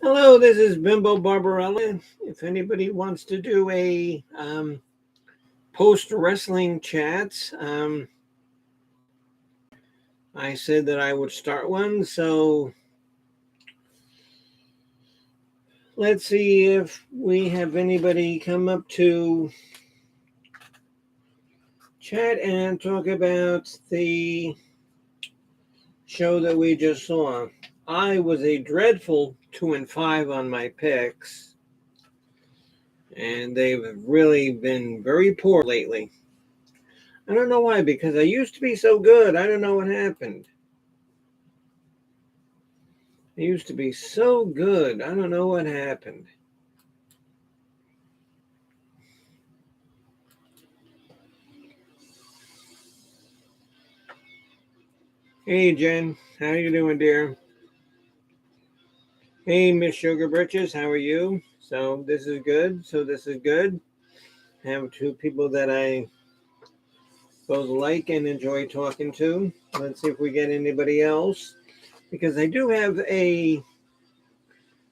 Hello, this is Bimbo Barbarella. If anybody wants to do a post wrestling chat, I said that I would start one. So let's see if we have anybody come up to chat and talk about the show that we just saw. I was a dreadful 2-5 on my picks, and they've really been very poor lately. I don't know why, because I used to be so good. I don't know what happened. I used to be so good. I don't know what happened. Hey, Jen. How you doing, dear? Hey, Miss Sugar Britches. How are you? So this is good. I have two people that I both like and enjoy talking to. Let's see if we get anybody else. Because I do have a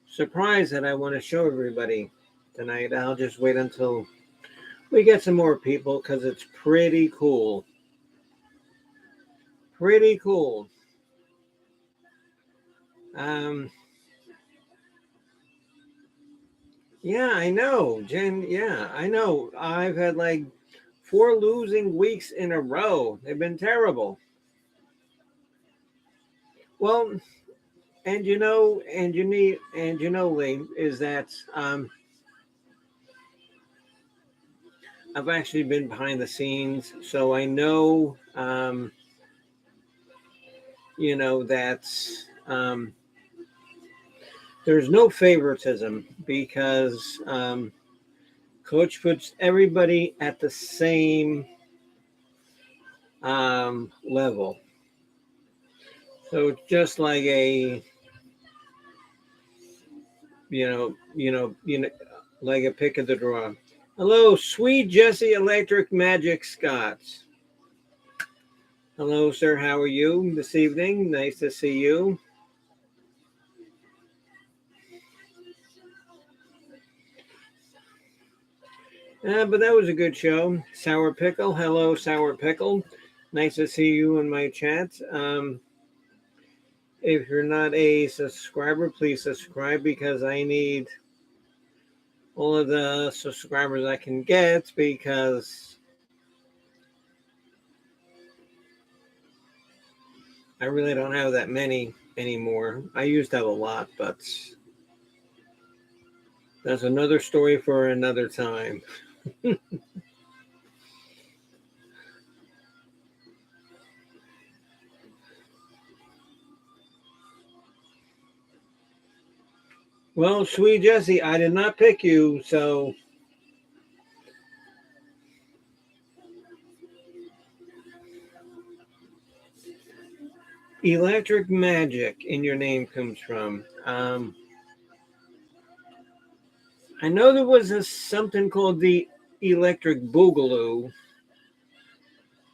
surprise that I want to show everybody tonight. I'll just wait until we get some more people because it's pretty cool. Pretty cool. Um, yeah, I know, Jen. Yeah, I know. I've had like 4 losing weeks in a row. They've been terrible. Well, Lee, is that I've actually been behind the scenes, so I know, that there's no favoritism because coach puts everybody at the same level. So it's just like like a pick of the draw. Hello, sweet Jesse Electric Magic Scott. Hello, sir. How are you this evening? Nice to see you. But that was a good show. Sour Pickle. Hello, Sour Pickle. Nice to see you in my chat. If you're not a subscriber, please subscribe because I need all of the subscribers I can get because I really don't have that many anymore. I used to have a lot, but that's another story for another time. Well, sweet Jesse, I did not pick you, so electric magic in your name comes from. I know there was something called the Electric Boogaloo,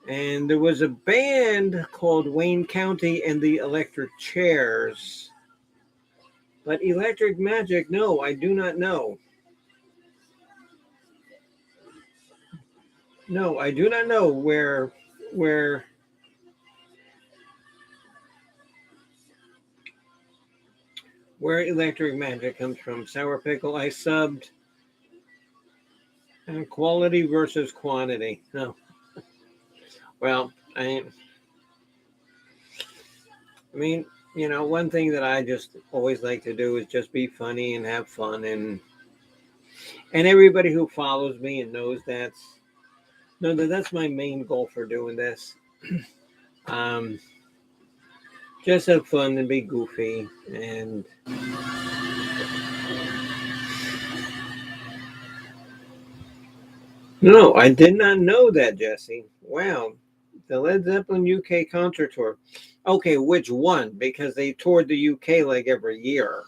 and there was a band called Wayne County and the Electric Chairs. But Electric Magic, no, I do not know. No, I do not know where where Electric Magic comes from. Sour Pickle, I subbed. Quality versus quantity. No. Well, I mean, one thing that I just always like to do is just be funny and have fun, and everybody who follows me and knows that's my main goal for doing this. Um, just have fun and be goofy and no, I did not know that, Jesse. Wow. The Led Zeppelin UK concert tour. Okay, which one? Because they toured the UK like every year.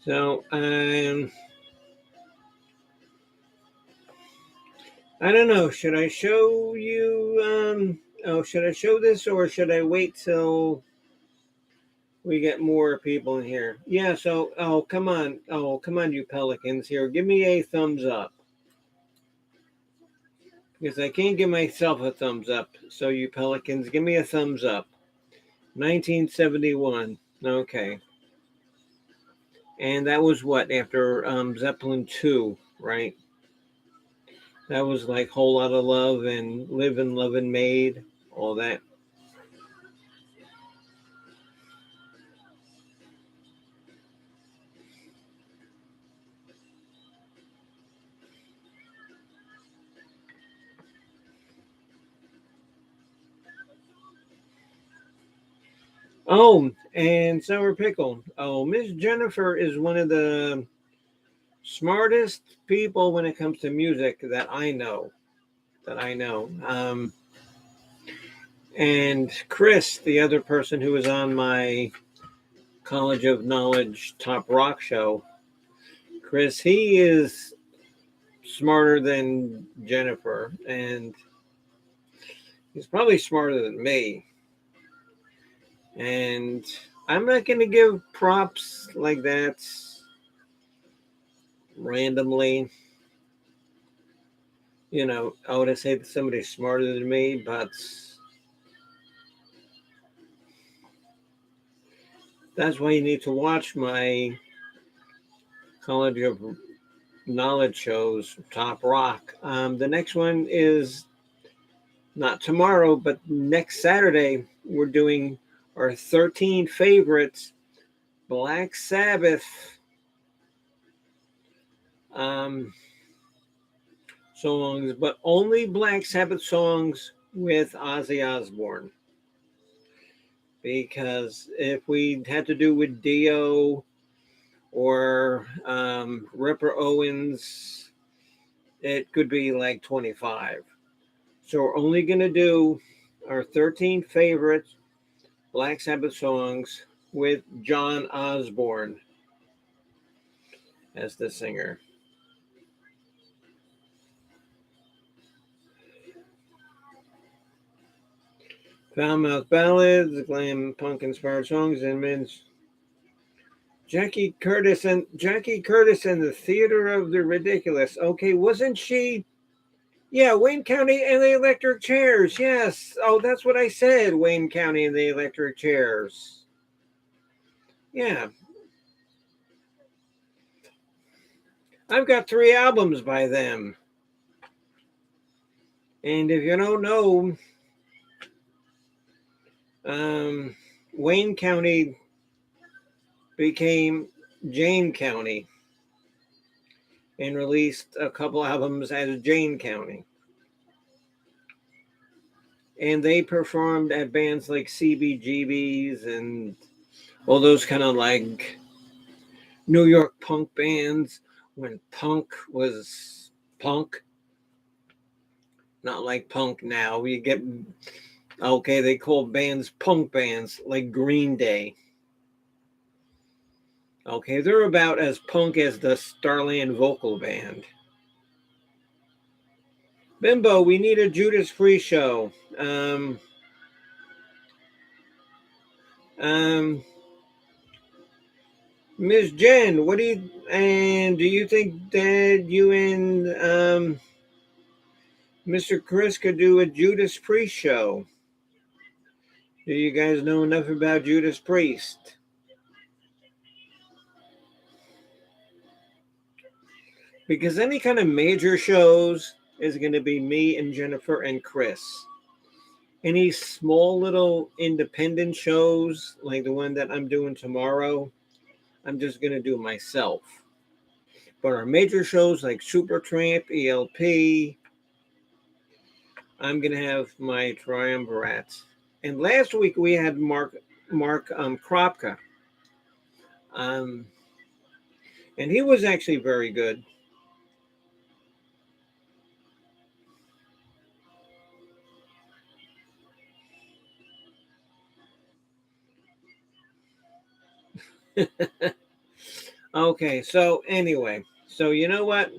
So I don't know. Should I show you? Should I show this or should I wait till we get more people in here? Yeah. So, come on. Oh, come on, you pelicans here. Give me a thumbs up because I can't give myself a thumbs up. So, you pelicans, give me a thumbs up. 1971. Okay. And that was what after Zeppelin 2, right? That was like Whole Lot of Love and Live and Love and Made, all that. Oh, and Sour Pickle. Oh, Miss Jennifer is one of the smartest people when it comes to music that I know. That I know. And Chris, the other person who was on my College of Knowledge Top Rock show, Chris, he is smarter than Jennifer, and he's probably smarter than me. And I'm not going to give props like that randomly. I would say that somebody's smarter than me, but that's why you need to watch my College of Knowledge shows, Top Rock. The next one is not tomorrow, but next Saturday. We're doing our 13 favorites Black Sabbath um, songs, but only Black Sabbath songs with Ozzy Osbourne. Because if we had to do with Dio or Ripper Owens, it could be like 25. So we're only going to do our 13 favorite Black Sabbath songs with John Osborne as the singer. Foul-mouth ballads, glam punk inspired songs, and men's Jackie Curtis and the Theater of the Ridiculous. Okay, wasn't she? Yeah, Wayne County and the Electric Chairs. Yes. Oh, that's what I said. Wayne County and the Electric Chairs. Yeah. I've got 3 albums by them. And if you don't know, Wayne County became Jane County and released a couple albums as Jane County. And they performed at bands like CBGBs and all those kind of like New York punk bands when punk was punk. Not like punk now. You get, okay, they call bands punk bands like Green Day. Okay, they're about as punk as the Starland Vocal Band. Bimbo, we need a Judas Priest show. Um, Miss Jen, do you think that you and Mr. Chris could do a Judas Priest show? Do you guys know enough about Judas Priest? Because any kind of major shows is going to be me and Jennifer and Chris. Any small little independent shows like the one that I'm doing tomorrow, I'm just going to do myself. But our major shows like Supertramp, ELP, I'm going to have my triumvirate. And last week we had Mark Kropka. Um, and he was actually very good. Okay, so anyway, so you know what?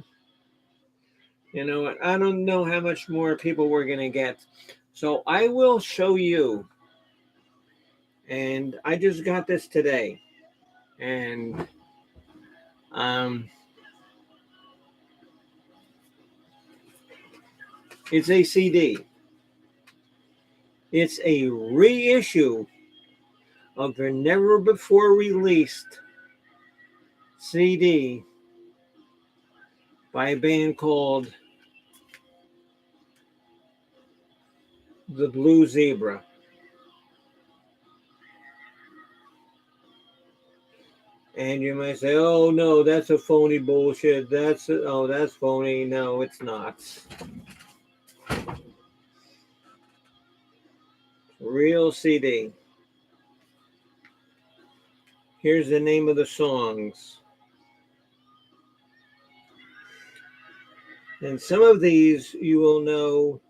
I don't know how much more people we're going to get. So I will show you. And I just got this today. And um, it's a CD. It's a reissue of a never before released CD by a band called The Blue Zebra. And you might say, "Oh no, that's a phony bullshit. That's phony." No, it's not. Real CD. Here's the name of the songs. And some of these you will know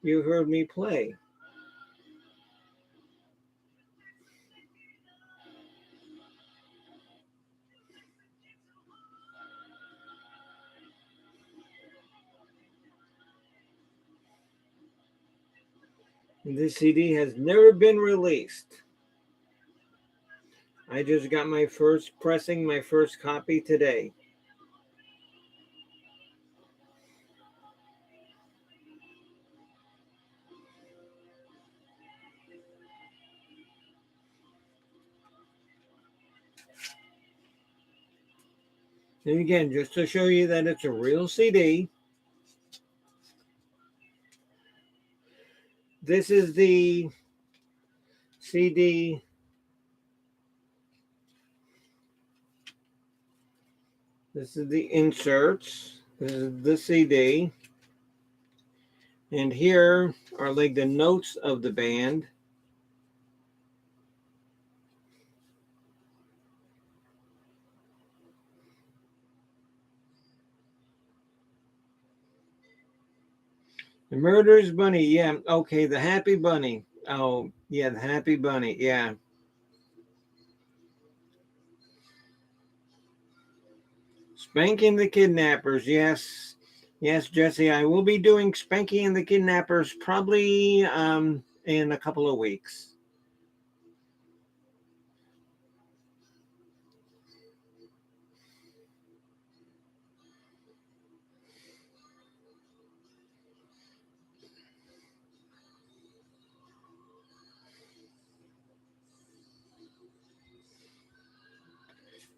you heard me play. And this CD has never been released. I just got my first pressing, my first copy today. And again, just to show you that it's a real CD, this is the CD. This is the inserts. This is the CD. And here are like the notes of the band. The Murderous Bunny, yeah. Okay, the Happy Bunny. Oh, yeah, the Happy Bunny, yeah. Spanking the Kidnappers, yes. Yes, Jesse, I will be doing Spanking and the Kidnappers probably in a couple of weeks.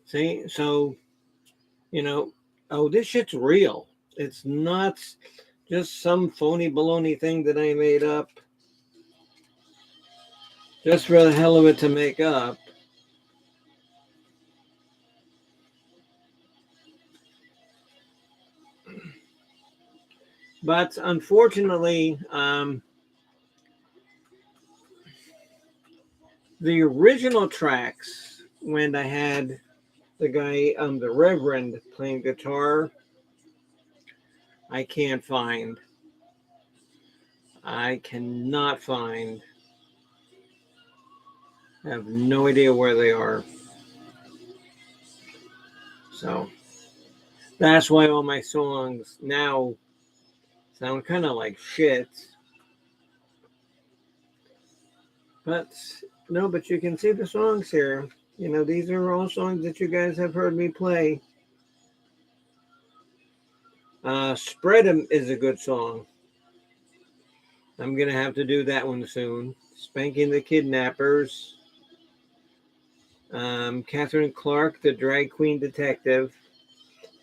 See, so, oh, this shit's real. It's not just some phony baloney thing that I made up just for the hell of it to make up. But unfortunately, the original tracks, when I had the guy, the Reverend, playing guitar, I can't find. I cannot find. I have no idea where they are. So that's why all my songs now sound kind of like shit. But no, but you can see the songs here. These are all songs that you guys have heard me play. Spread 'em is a good song. I'm going to have to do that one soon. Spanking the Kidnappers. Catherine Clark, the Drag Queen Detective.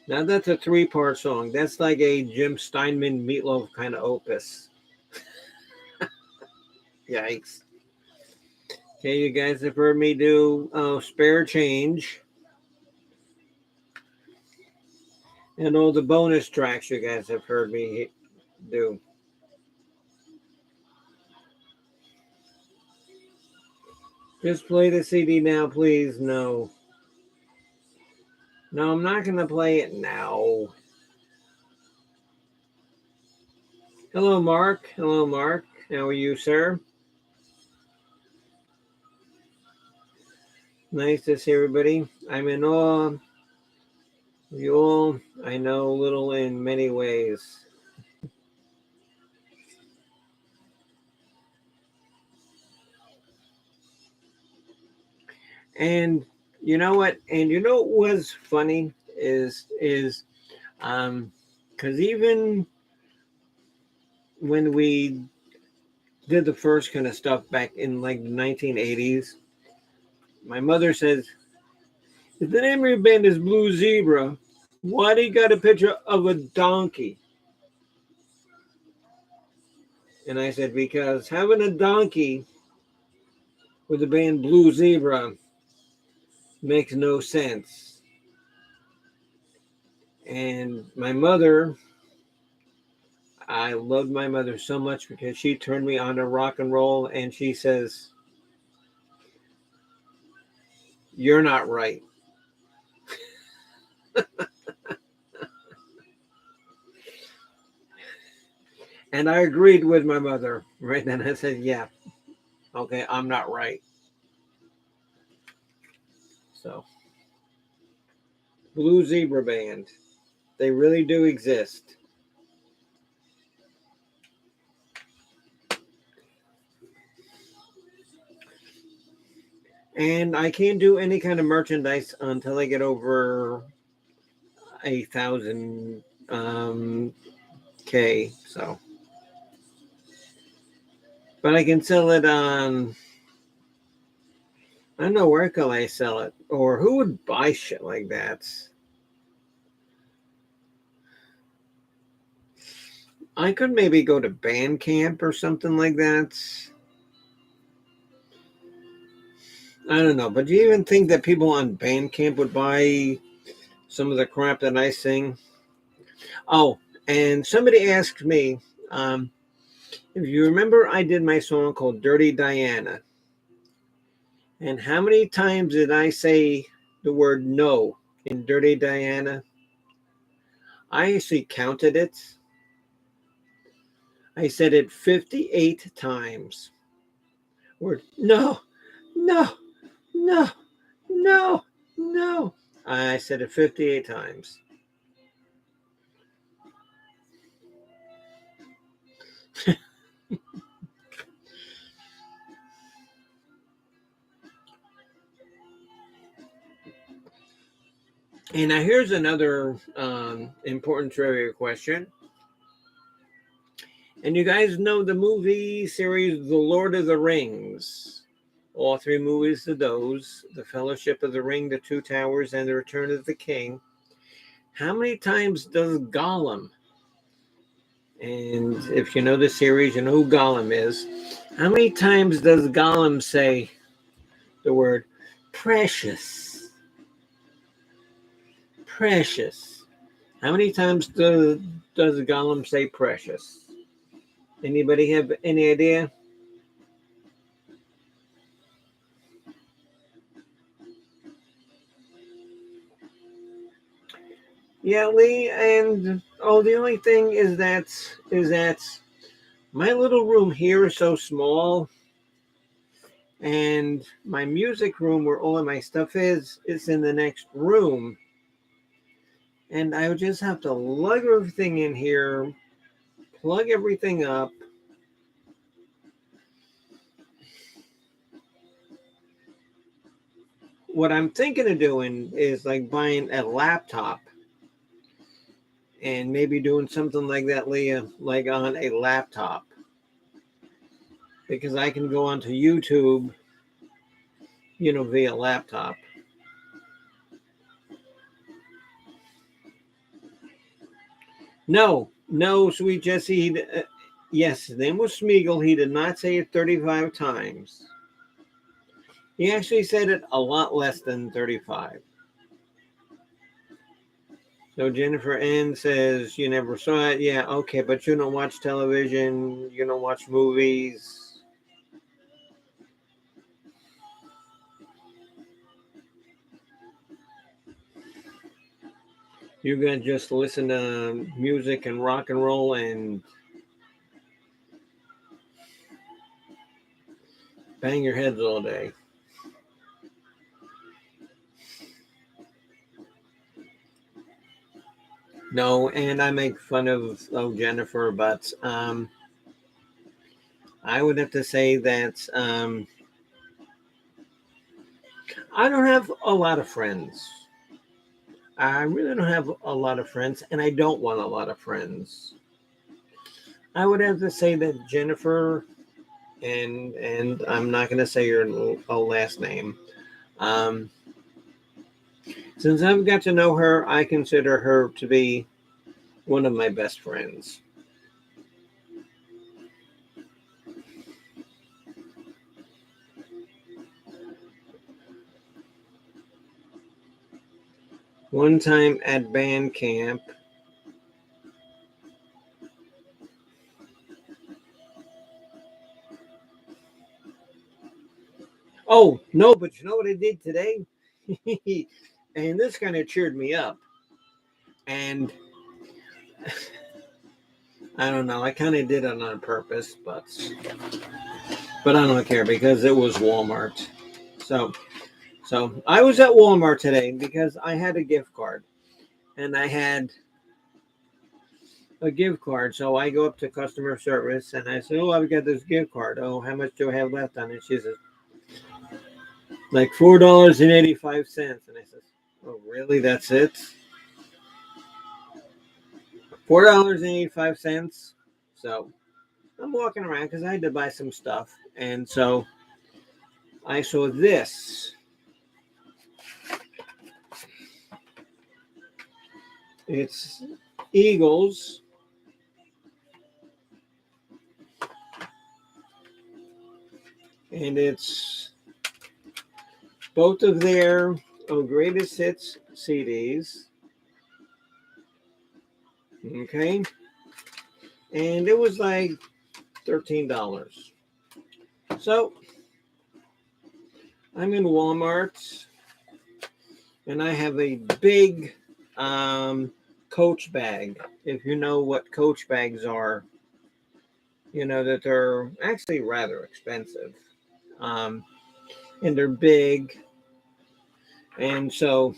Now that's a 3-part song. That's like a Jim Steinman Meatloaf kind of opus. Yikes. Okay, you guys have heard me do Spare Change. And all the bonus tracks you guys have heard me do. Just play the CD now, please. No. No, I'm not going to play it now. Hello, Mark. Hello, Mark. How are you, sir? Nice to see everybody. I'm in awe of you all. I know little in many ways. And you know what? And you know what was funny is because even when we did the first kind of stuff back in like the 1980s, my mother says, if the name of your band is Blue Zebra, why do you got a picture of a donkey? And I said, because having a donkey with the band Blue Zebra makes no sense. And my mother, I loved my mother so much because she turned me on to rock and roll, and she says, you're not right. And I agreed with my mother right then. I said, yeah, okay, I'm not right. So, Blue Zebra Band, they really do exist. And I can't do any kind of merchandise until I get over 1,000 K. So, but I can sell it on. I don't know where can I sell it, or who would buy shit like that. I could maybe go to Bandcamp or something like that. I don't know, but do you even think that people on Bandcamp would buy some of the crap that I sing? Oh, and somebody asked me, um, if you remember, I did my song called Dirty Diana. And how many times did I say the word no in Dirty Diana? I actually counted it. I said it 58 times. Word no, no, no, no, no. I said it 58 times. And now here's another important trivia question. And you guys know the movie series The Lord of the Rings. All three movies of those, The Fellowship of the Ring, The Two Towers, and The Return of the King. How many times does Gollum, and if you know the series, you know who Gollum is, how many times does Gollum say the word precious? Precious. How many times does Gollum say precious? Anybody have any idea? Yeah, Lee, and the only thing is that my little room here is so small, and my music room where all of my stuff is in the next room, and I would just have to lug everything in here, plug everything up. What I'm thinking of doing is like buying a laptop and maybe doing something like that, Leah, like on a laptop, because I can go onto YouTube, via laptop. No, no, sweet Jesse. Yes, his name was Smeagol. He did not say it 35 times. He actually said it a lot less than 35. So Jennifer N says, you never saw it. Yeah, okay, but you don't watch television. You don't watch movies. You're going to just listen to music and rock and roll and bang your heads all day. No, and I make fun of Jennifer, but I would have to say that I don't have a lot of friends. I really don't have a lot of friends, and I don't want a lot of friends. I would have to say that Jennifer, and I'm not going to say your last name. Um, since I've got to know her, I consider her to be one of my best friends. One time at band camp, oh no, but you know what I did today? And this kind of cheered me up. And I don't know, I kind of did it on purpose, but I don't care because it was Walmart. So so I was at Walmart today because I had a gift card and I had a gift card. So I go up to customer service and I say, "Oh, I've got this gift card. Oh, how much do I have left on it?" She says, "Like $4.85." And I says, "Oh, really? That's it? $4.85?" So I'm walking around because I had to buy some stuff, and so I saw this. It's Eagles, and it's both of their greatest hits CDs. Okay, and it was like $13. So I'm in Walmart, and I have a big Coach bag. If you know what Coach bags are, you know that they're actually rather expensive. Um, and they're big. And so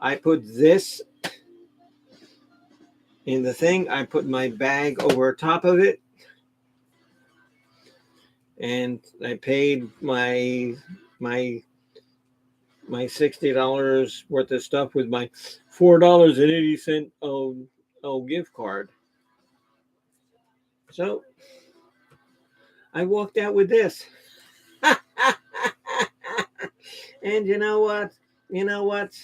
I put this in the thing. I put my bag over top of it, and I paid my my $60 worth of stuff with my $4.80 gift card. So I walked out with this. And you know what? You know what?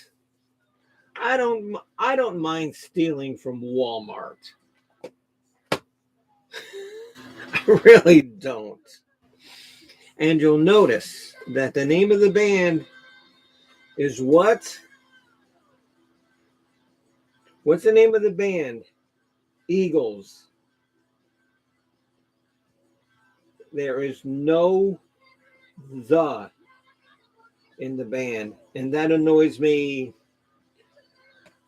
I don't mind stealing from Walmart. I really don't. And you'll notice that the name of the band is what? What's the name of the band? Eagles. There is no the in the band, and that annoys me.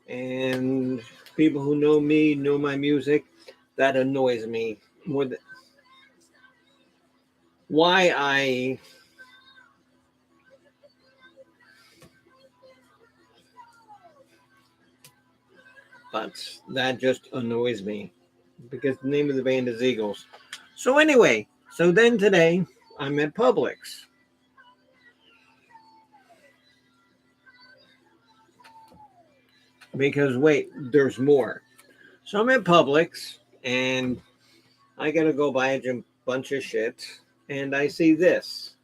And people who know me know my music. That annoys me more than why I. But that just annoys me because the name of the band is Eagles. So anyway, so then today I'm at Publix because wait, there's more. So I'm at Publix and I gotta go buy a bunch of shit, and I see this,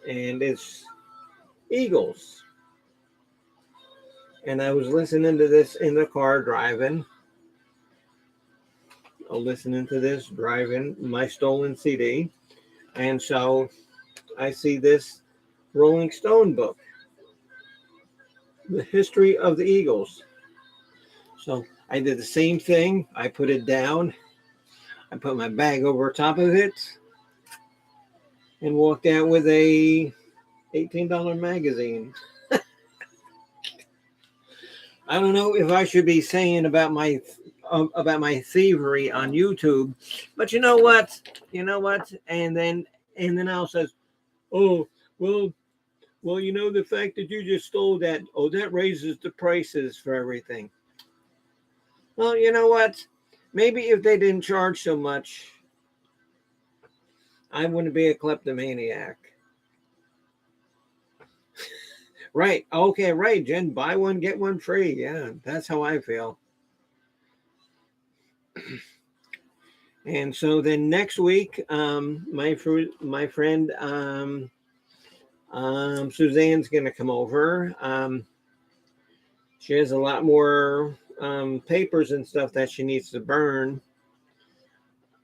and it's Eagles. And I was listening to this in the car driving. Listening to this driving my stolen CD, and so I see this Rolling Stone book, The History of the Eagles. So I did the same thing. I put it down. I put my bag over top of it and walked out with a $18 magazine. I don't know if I should be saying about my thievery on YouTube, but you know what? You know what? And then Al says, "Oh, well, Well, the fact that you just stole that, oh, that raises the prices for everything. Well, you know what? Maybe if they didn't charge so much, I wouldn't be a kleptomaniac. Right. Okay, right, Jen. Buy one, get one free. Yeah, that's how I feel. And so then next week, my friend Suzanne's going to come over. She has a lot more papers and stuff that she needs to burn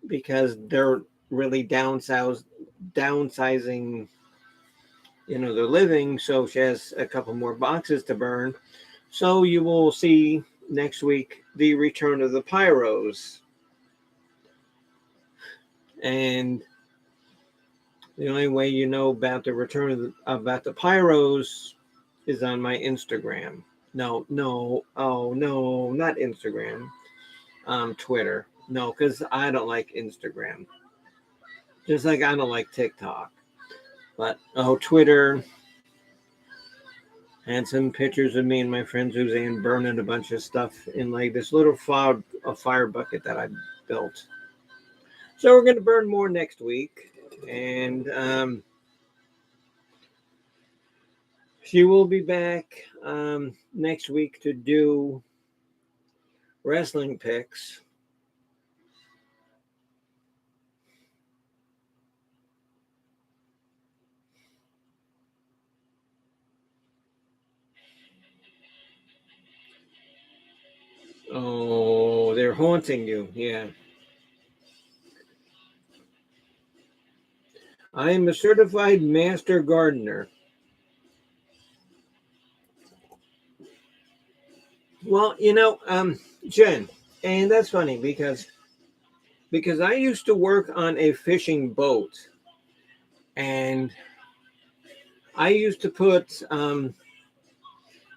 because they're really downsizing, their living. So she has a couple more boxes to burn. So you will see next week the return of the pyros. And the only way you know about the return about the pyros is on my Instagram. No, oh no, not Instagram. Twitter. No, because I don't like Instagram. Just like I don't like TikTok. But Twitter had some pictures of me and my friend Suzanne burning a bunch of stuff in like this little fire bucket that I built. So we're gonna burn more next week, and she will be back next week to do wrestling picks. Oh, they're haunting you. Yeah. I am a certified master gardener. Well, Jen, and that's funny because I used to work on a fishing boat, and I used to put like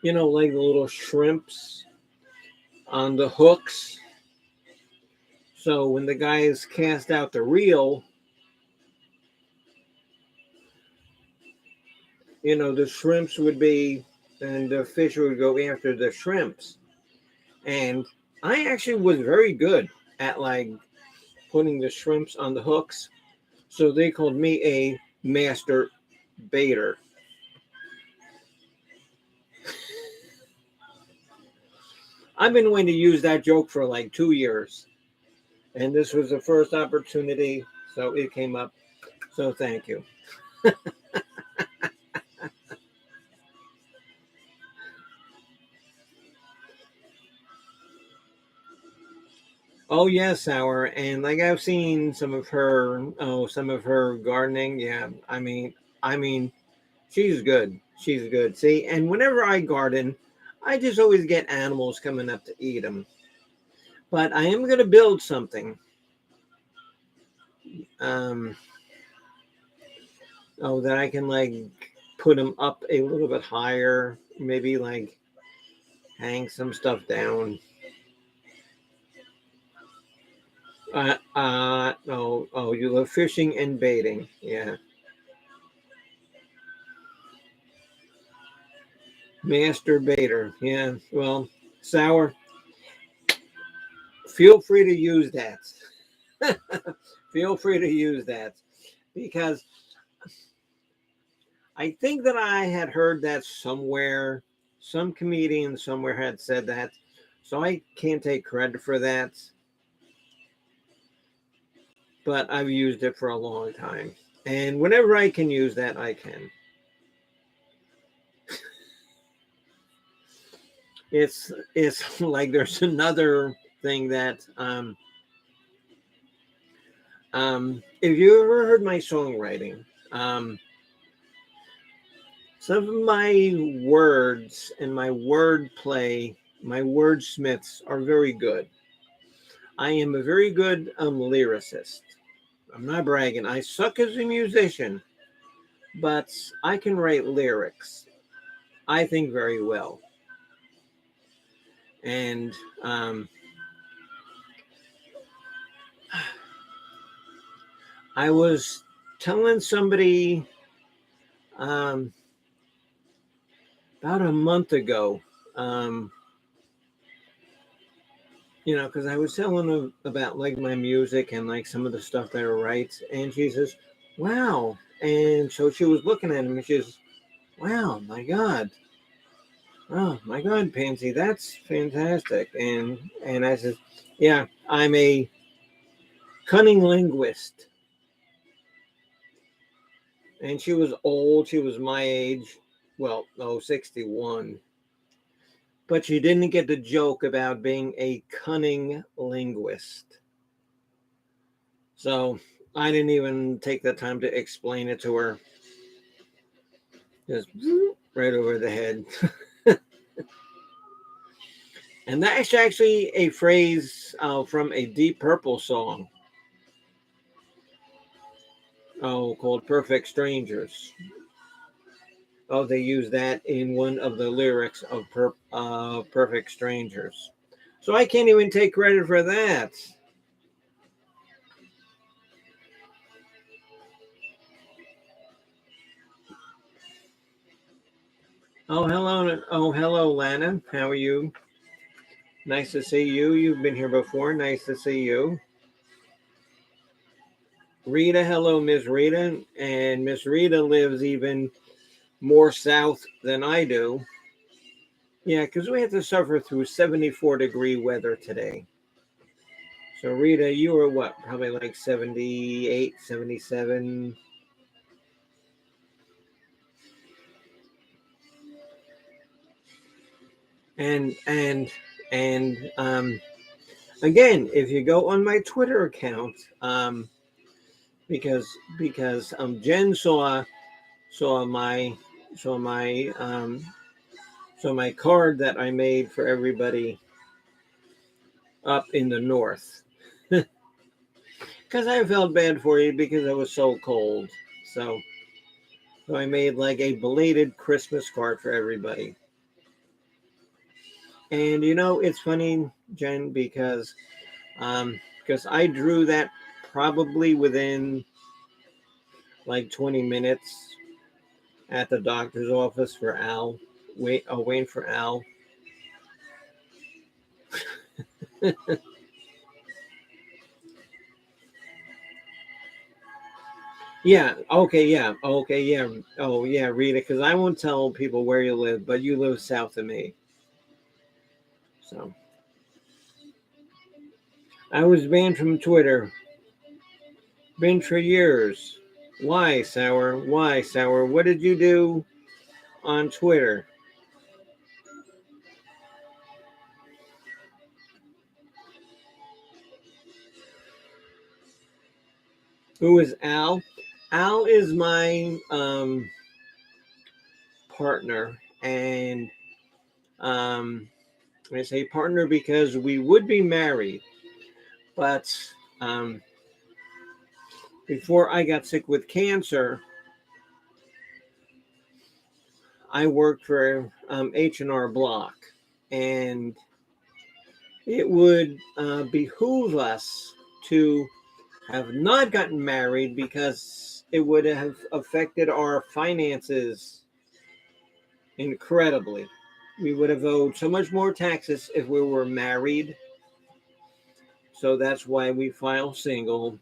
the little shrimps on the hooks. So when the guys cast out the reel, the shrimps would be, and the fish would go after the shrimps. And I actually was very good at like putting the shrimps on the hooks. So they called me a master baiter. I've been wanting to use that joke for like 2 years. And this was the first opportunity. So it came up. So thank you. Oh yes, Sour. And like I've seen some of her gardening. Yeah. I mean, she's good. She's good. See, and whenever I garden, I just always get animals coming up to eat them. But I am going to build something. Um, that I can like put them up a little bit higher. Maybe like hang some stuff down. You love fishing and baiting. Yeah. Master baiter. Yeah. Well, Sour, feel free to use that. Feel free to use that because I think that I had heard that somewhere. Some comedian somewhere had said that. So I can't take credit for that. But I've used it for a long time. And whenever I can use that, I can. It's like there's another thing that if you ever heard my songwriting, some of my words and my wordplay, my wordsmiths are very good. I am a very good lyricist. I'm not bragging. I suck as a musician, but I can write lyrics. I think very well. And I was telling somebody um, about a month ago. Because I was telling her about like my music and like some of the stuff that I write, and she says, "Wow!" And so she was looking at him, and she says, "Wow, oh my God, Pansy, that's fantastic." And I said, "Yeah, I'm a cunning linguist." And she was old; she was my age, well, 61. But she didn't get the joke about being a cunning linguist. So I didn't even take the time to explain it to her. Just right over the head. And that's actually a phrase from a Deep Purple song called Perfect Strangers. Oh, they use that in one of the lyrics of Perfect Strangers. So I can't even take credit for that. Oh, hello. Oh, hello, Lana. How are you? Nice to see you. You've been here before. Nice to see you. Rita, hello, Miss Rita. And Miss Rita lives even more south than I do. Yeah, because we had to suffer through 74-degree weather today. So, Rita, you were what? Probably like 78, 77. And again, if you go on my Twitter account, because Jen saw my saw my so my card that I made for everybody up in the north, because I felt bad for you because it was so cold. So, so I made like a belated Christmas card for everybody. And it's funny, Jen, because I drew that probably within like 20 minutes at the doctor's office for Al. Waiting for Al. Yeah. Okay. Yeah. Okay. Yeah. Oh, yeah, Rita. Because I won't tell people where you live, but you live south of me. So I was banned from Twitter. Been for years. Why, Sour? Why, Sour? What did you do on Twitter? Who is Al? Al is my partner, and I say partner because we would be married, but um, before I got sick with cancer, I worked for H&R Block, and it would behoove us to have not gotten married because it would have affected our finances incredibly. We would have owed so much more taxes if we were married. So that's why we file single.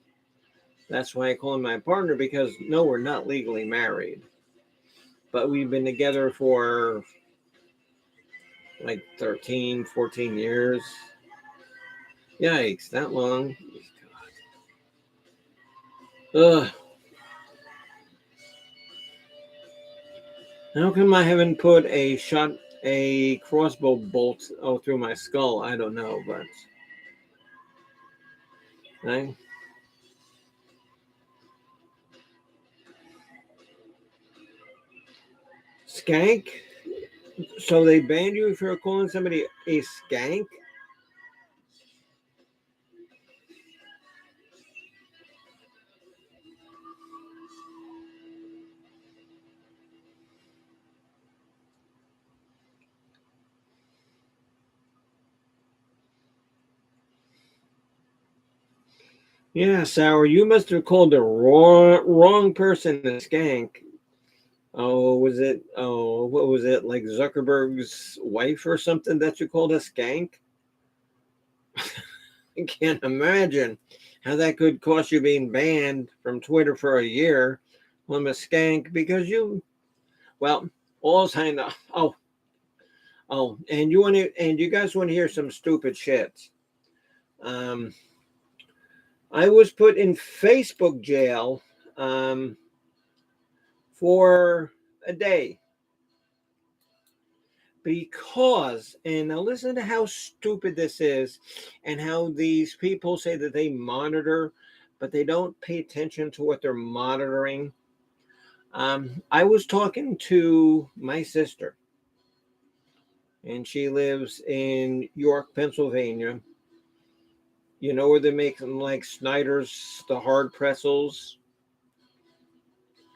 That's why I call him my partner, because no, we're not legally married. But we've been together for like 13, 14 years. Yikes, that long. Ugh. How come I haven't put a crossbow bolt through my skull? I don't know, but I, skank. So they banned you for calling somebody a skank? Yeah, Sour, you must have called the wrong person a skank. Oh, was it? Oh, what was it? Like Zuckerberg's wife or something that you called a skank? I can't imagine how that could cost you being banned from Twitter for a year. Well, I'm a skank because you. Well, all I know. And you guys want to hear some stupid shit? Um, I was put in Facebook jail for a day because, and now listen to how stupid this is and how these people say that they monitor, but they don't pay attention to what they're monitoring. I was talking to my sister, and she lives in York, Pennsylvania. You know where they make them like Snyder's, the hard pretzels?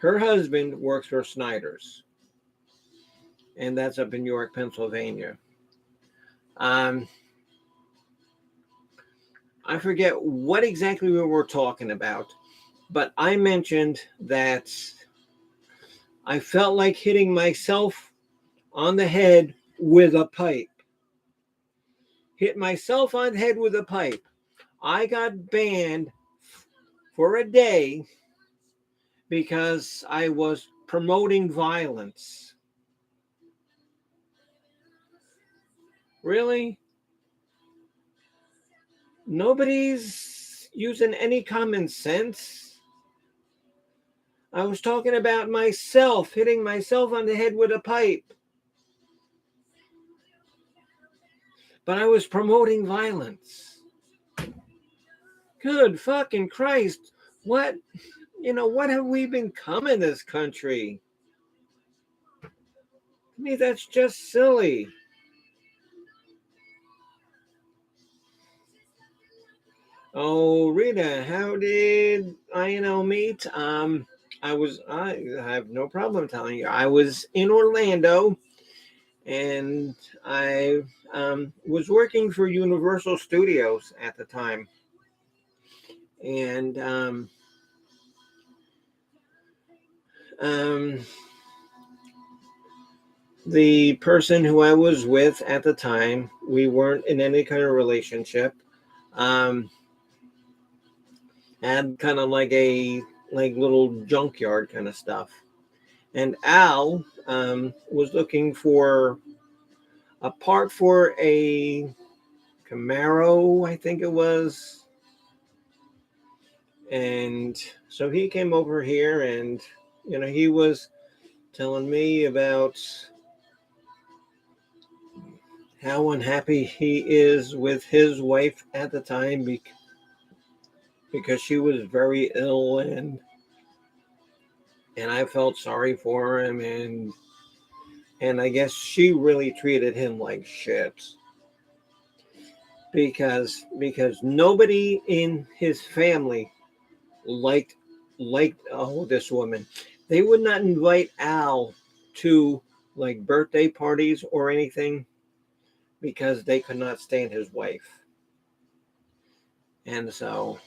Her husband works for Snyder's, and that's up in York, Pennsylvania. Um, I forget what exactly we were talking about, but I mentioned that I felt like hitting myself on the head with a pipe. Hit myself on the head with a pipe. I got banned for a day because I was promoting violence. Really? Nobody's using any common sense? I was talking about myself, hitting myself on the head with a pipe. But I was promoting violence. Good fucking Christ. What, what have we become in this country? To me, that's just silly. Oh, Rita, how did I meet? I have no problem telling you. I was in Orlando and I was working for Universal Studios at the time. And um, the person who I was with at the time, we weren't in any kind of relationship. Um, had kind of like a little junkyard kind of stuff. And Al was looking for a part for a Camaro, I think it was. And so he came over here and, he was telling me about how unhappy he is with his wife at the time because she was very ill and I felt sorry for him and I guess she really treated him like shit because nobody in his family liked this woman. They would not invite Al to like birthday parties or anything because they could not stand his wife. And so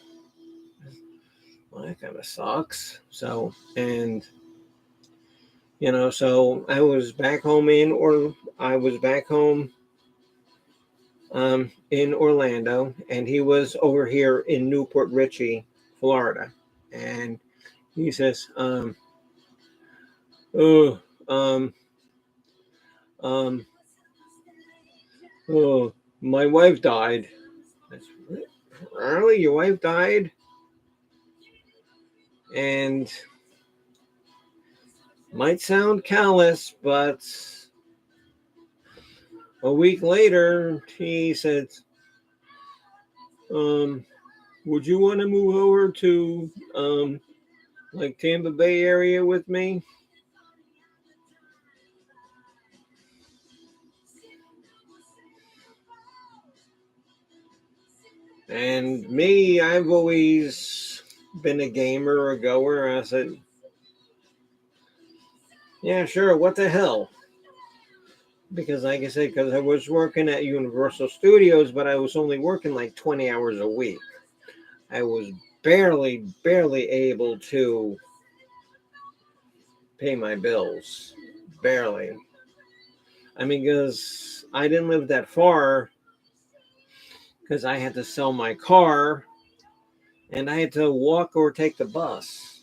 well, that kind of sucks. So so I was back home in Orlando, and he was over here in Newport Richey, Florida. And he says, oh, um, oh, my wife died. That's really your wife died, and might sound callous, but a week later he said, would you want to move over to like Tampa Bay area with me? And me, I've always been a gamer, a goer. I said, yeah, sure, what the hell? Because like I said, because I was working at Universal Studios, but I was only working like 20 hours a week. I was barely able to pay my bills. Barely. I mean, because I didn't live that far, because I had to sell my car and I had to walk or take the bus.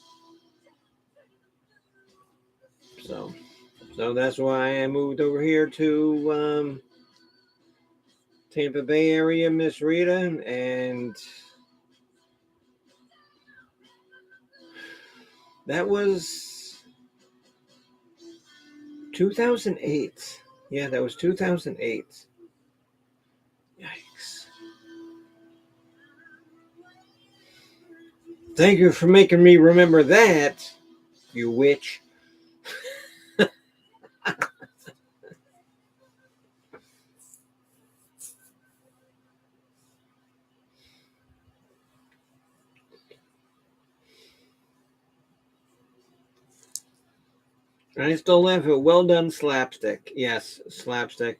So that's why I moved over here to Tampa Bay area, Miss Rita, and that was 2008. Yeah, that was 2008. Yikes. Thank you for making me remember that, you witch. I still laugh at well done slapstick. Yes, slapstick.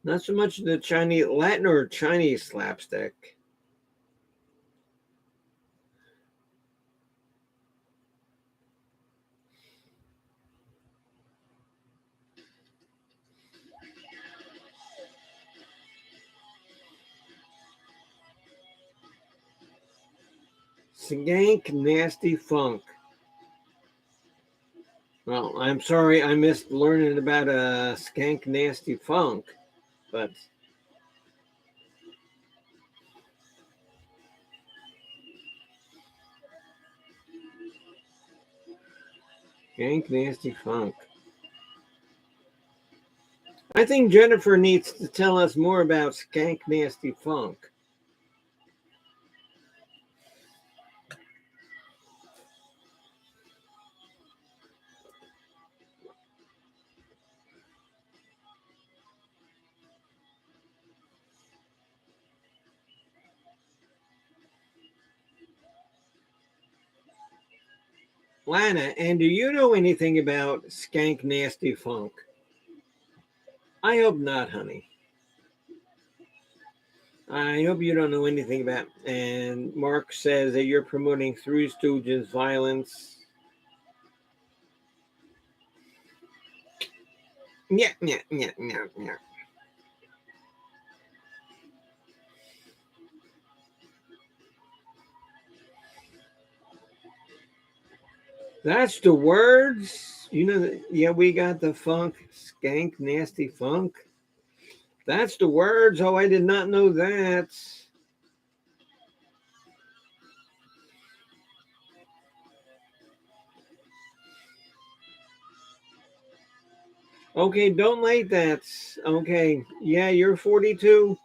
Not so much the Chinese, Latin or Chinese slapstick. Skank nasty funk. Well, I'm sorry I missed learning about a skank nasty funk, but skank nasty funk. I think Jennifer needs to tell us more about skank nasty funk. Lana, and do you know anything about skank nasty funk? I hope not, honey. I hope you don't know anything about. And Mark says that you're promoting Three Stooges violence. Yeah, yeah, yeah, yeah, yeah. That's the words. You know, yeah, we got the funk, skank, nasty funk. That's the words. Oh, I did not know that. Okay, don't like that. Okay, yeah, you're 42.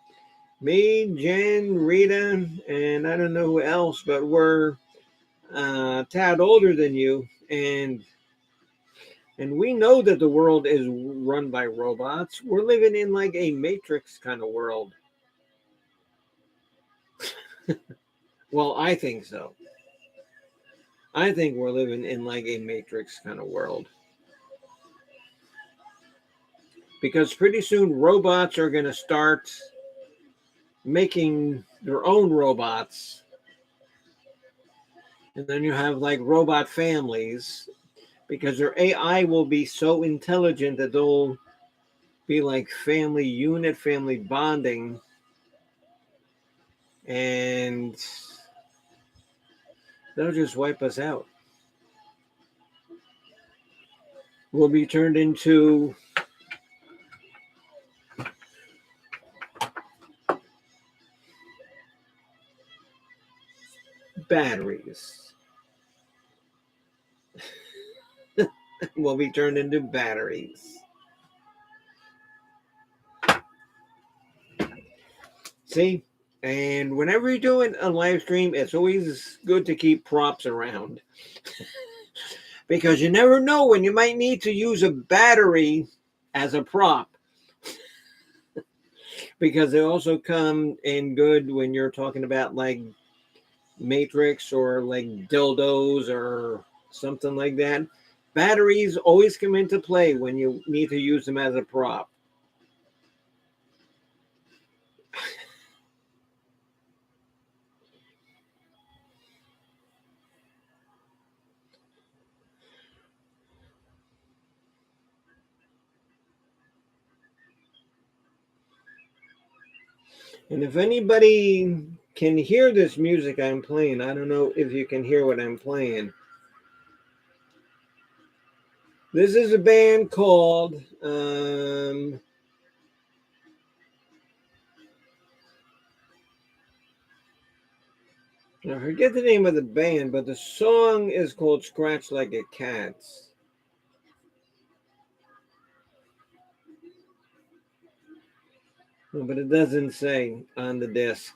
Me, Jen, Rita, and I don't know who else, but we're a tad older than you, and we know that the world is run by robots. We're living in like a Matrix kind of world. Well, I think so. I think we're living in like a Matrix kind of world. Because pretty soon robots are going to start making their own robots. And then you have like robot families because their AI will be so intelligent that they'll be like family unit, family bonding. And they'll just wipe us out. We'll be turned into batteries. We'll be turned into batteries. See? And whenever you're doing a live stream, it's always good to keep props around because you never know when you might need to use a battery as a prop because they also come in good when you're talking about like Matrix or like dildos or something like that. Batteries always come into play when you need to use them as a prop. And if anybody can hear this music I'm playing, I don't know if you can hear what I'm playing. This is a band called I forget the name of the band, but the song is called Scratch Like a Cat's. But it doesn't say on the disc.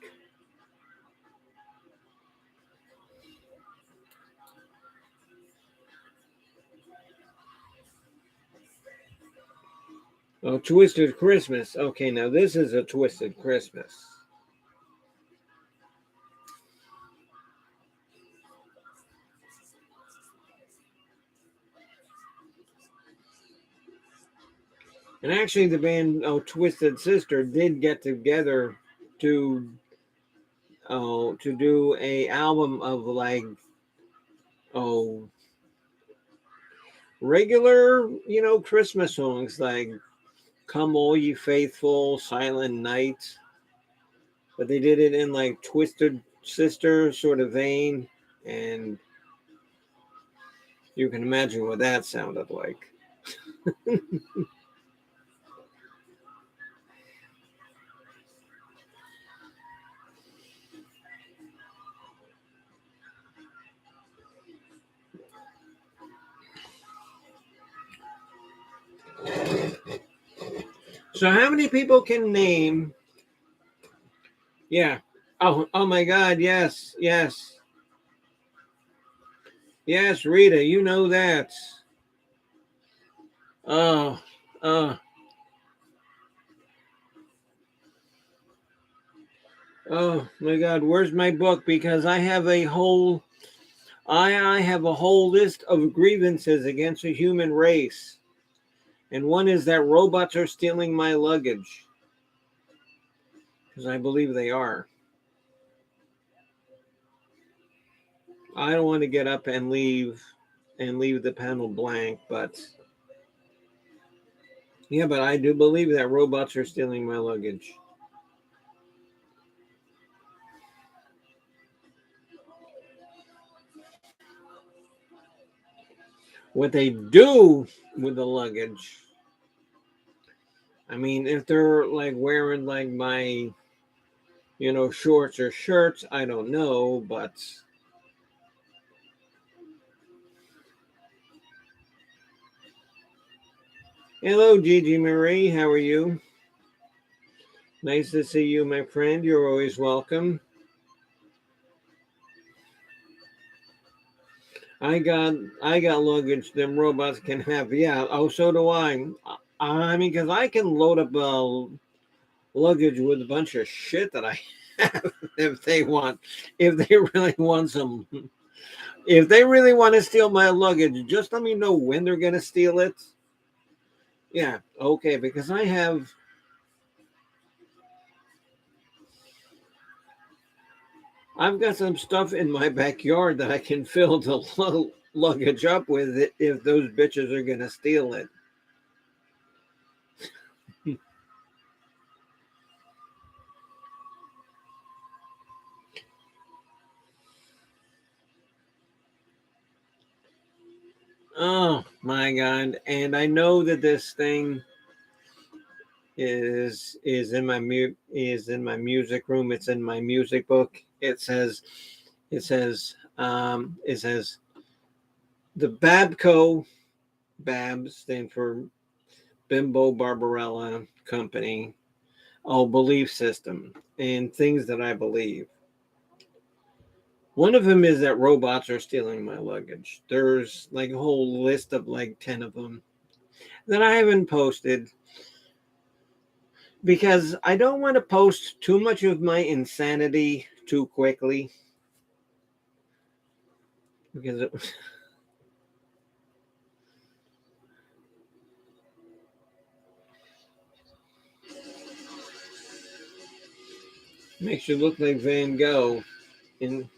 Oh, Twisted Christmas. Okay, now this is a Twisted Christmas. And actually, the band Twisted Sister did get together to to do a album of like oh regular Christmas songs like "Come All Ye Faithful," "Silent Night," but they did it in like Twisted Sister sort of vein, and you can imagine what that sounded like. So, how many people can name? Yeah. Oh my God. Yes. Yes. Yes, Rita. You know that. Oh. Oh. Oh my God. Where's my book? Because I have a whole list of grievances against the human race, and one is that robots are stealing my luggage, because I believe they are. I don't want to get up and leave the panel blank, but yeah, but I do believe that robots are stealing my luggage. What they do with the luggage, I mean, if they're like wearing like my, shorts or shirts, I don't know, but hello, Gigi Marie, how are you? Nice to see you, my friend. You're always welcome. I got luggage them robots can have. Yeah. Oh, so do I. I mean, because I can load up luggage with a bunch of shit that I have if they want. If they really want some. If they really want to steal my luggage, just let me know when they're gonna steal it. Yeah. Okay. Because I've got some stuff in my backyard that I can fill the luggage up with it if those bitches are gonna steal it. Oh my God. And I know that this thing is in my music room. It's in my music book. It says the Babco Babs stand for Bimbo Barbarella Company. Oh, belief system and things that I believe. One of them is that robots are stealing my luggage. There's like a whole list of like 10 of them that I haven't posted because I don't want to post too much of my insanity too quickly because it makes you look like Van Gogh. And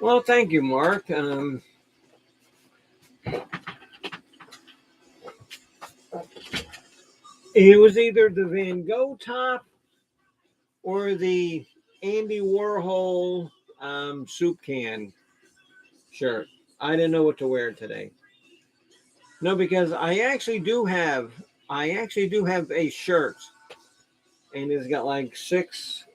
Well, thank you, Mark. It was either the Van Gogh top or the Andy Warhol soup can shirt. I didn't know what to wear today. No, because I actually do have a shirt, and it's got like six.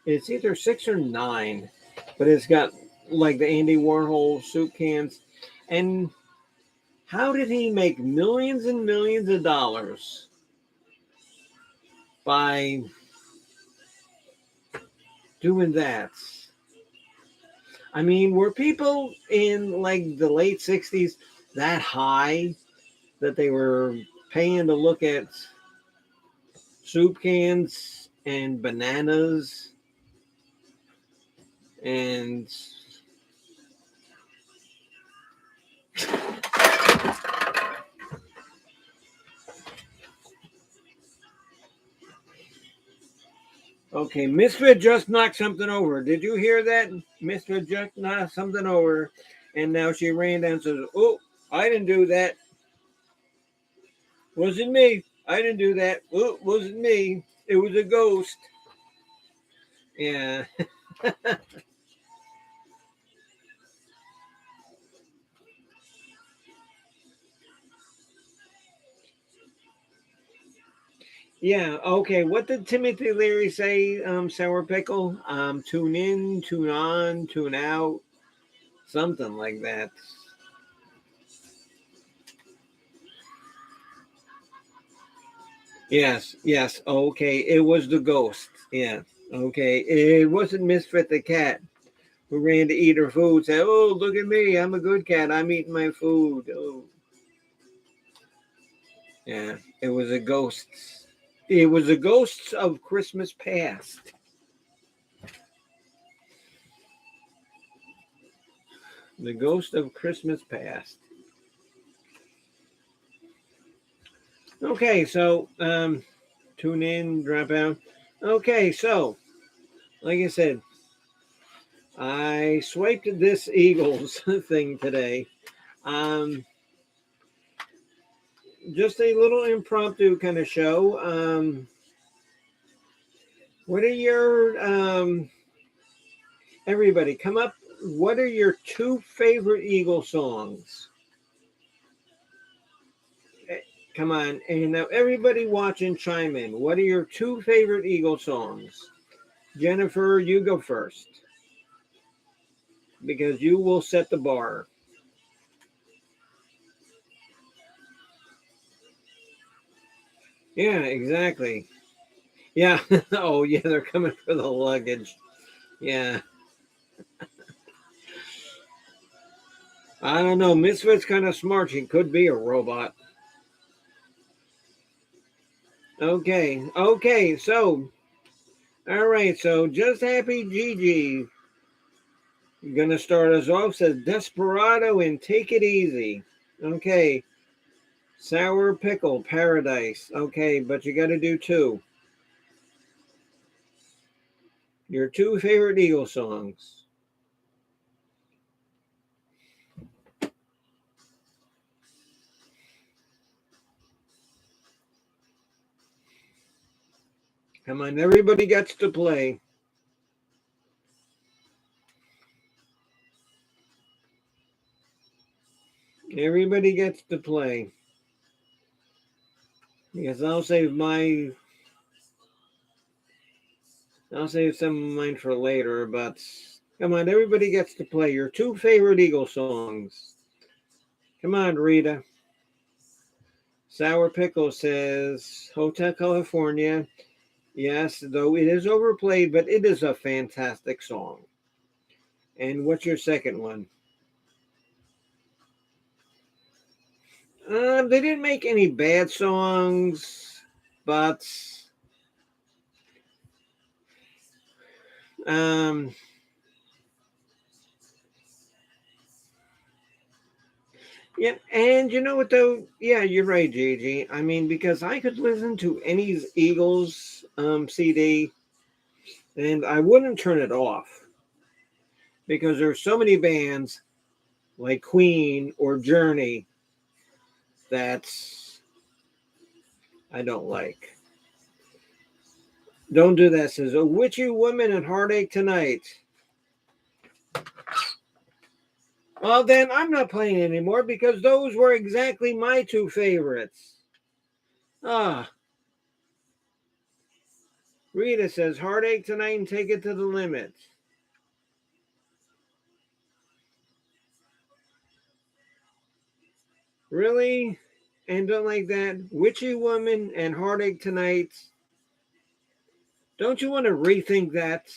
It's either six or nine, but it's got like the Andy Warhol soup cans. And how did he make millions and millions of dollars by doing that? I mean, were people in like the late 60s that high that they were paying to look at soup cans and bananas and okay, Misfit just knocked something over. Did you hear that? Misfit just knocked something over, and now she ran down and says, "Oh, I didn't do that. Wasn't me. I didn't do that. Oh, wasn't me. It was a ghost." Yeah. Yeah. Okay. What did Timothy Leary say? Sour pickle. Tune in, tune on, tune out. Something like that. Yes. Yes. Okay. It was the ghost. Yeah. Okay. It wasn't Misfit the cat who ran to eat her food. Said, "Oh, look at me. I'm a good cat. I'm eating my food." Oh. Yeah. It was a ghost. It was the ghosts of Christmas past. The ghost of Christmas past. Okay, so tune in, drop out. Okay, so like I said, I swiped this Eagles thing today. Um, just a little impromptu kind of show. What are your everybody come up? What are your two favorite Eagle songs? Eh, Come on, and now everybody watching, chime in. What are your two favorite Eagle songs? Jennifer, you go first because you will set the bar. Yeah, exactly. Yeah. Oh, yeah, they're coming for the luggage. Yeah. I don't know. Misfit's kind of smart. She could be a robot. Okay. Okay. So, all right. So, just happy Gigi gonna start us off. Says Desperado and Take It Easy. Okay. Sour Pickle Paradise. Okay, but you got to do two. Your two favorite Eagle songs. Come on, everybody gets to play. Everybody gets to play. Because I'll save some of mine for later, but come on, everybody gets to play your two favorite Eagle songs. Come on, Rita. Sour Pickle says Hotel California. Yes, though it is overplayed, but it is a fantastic song. And what's your second one? They didn't make any bad songs, but um, yeah, and you know what though? Yeah, you're right, Gigi. I mean, because I could listen to any Eagles CD and I wouldn't turn it off. because there's so many bands like Queen or Journey that's I don't like. Don't do that, says a witchy woman and heartache tonight. Well, then I'm not playing anymore because those were exactly my two favorites. Ah, Rita says heartache tonight and take it to the limit. Really? And don't like that? Witchy woman and heartache tonight. Don't you want to rethink that?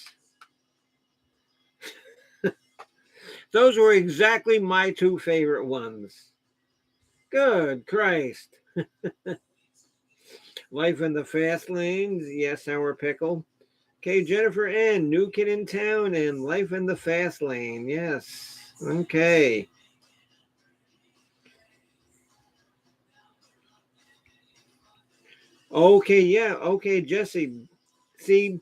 Those were exactly my two favorite ones. Good Christ. Life in the Fast Lanes. Yes, Sour Pickle. Okay, Jennifer N. New Kid in Town and Life in the Fast Lane. Yes. Okay. Okay, yeah. Okay, Jesse. See,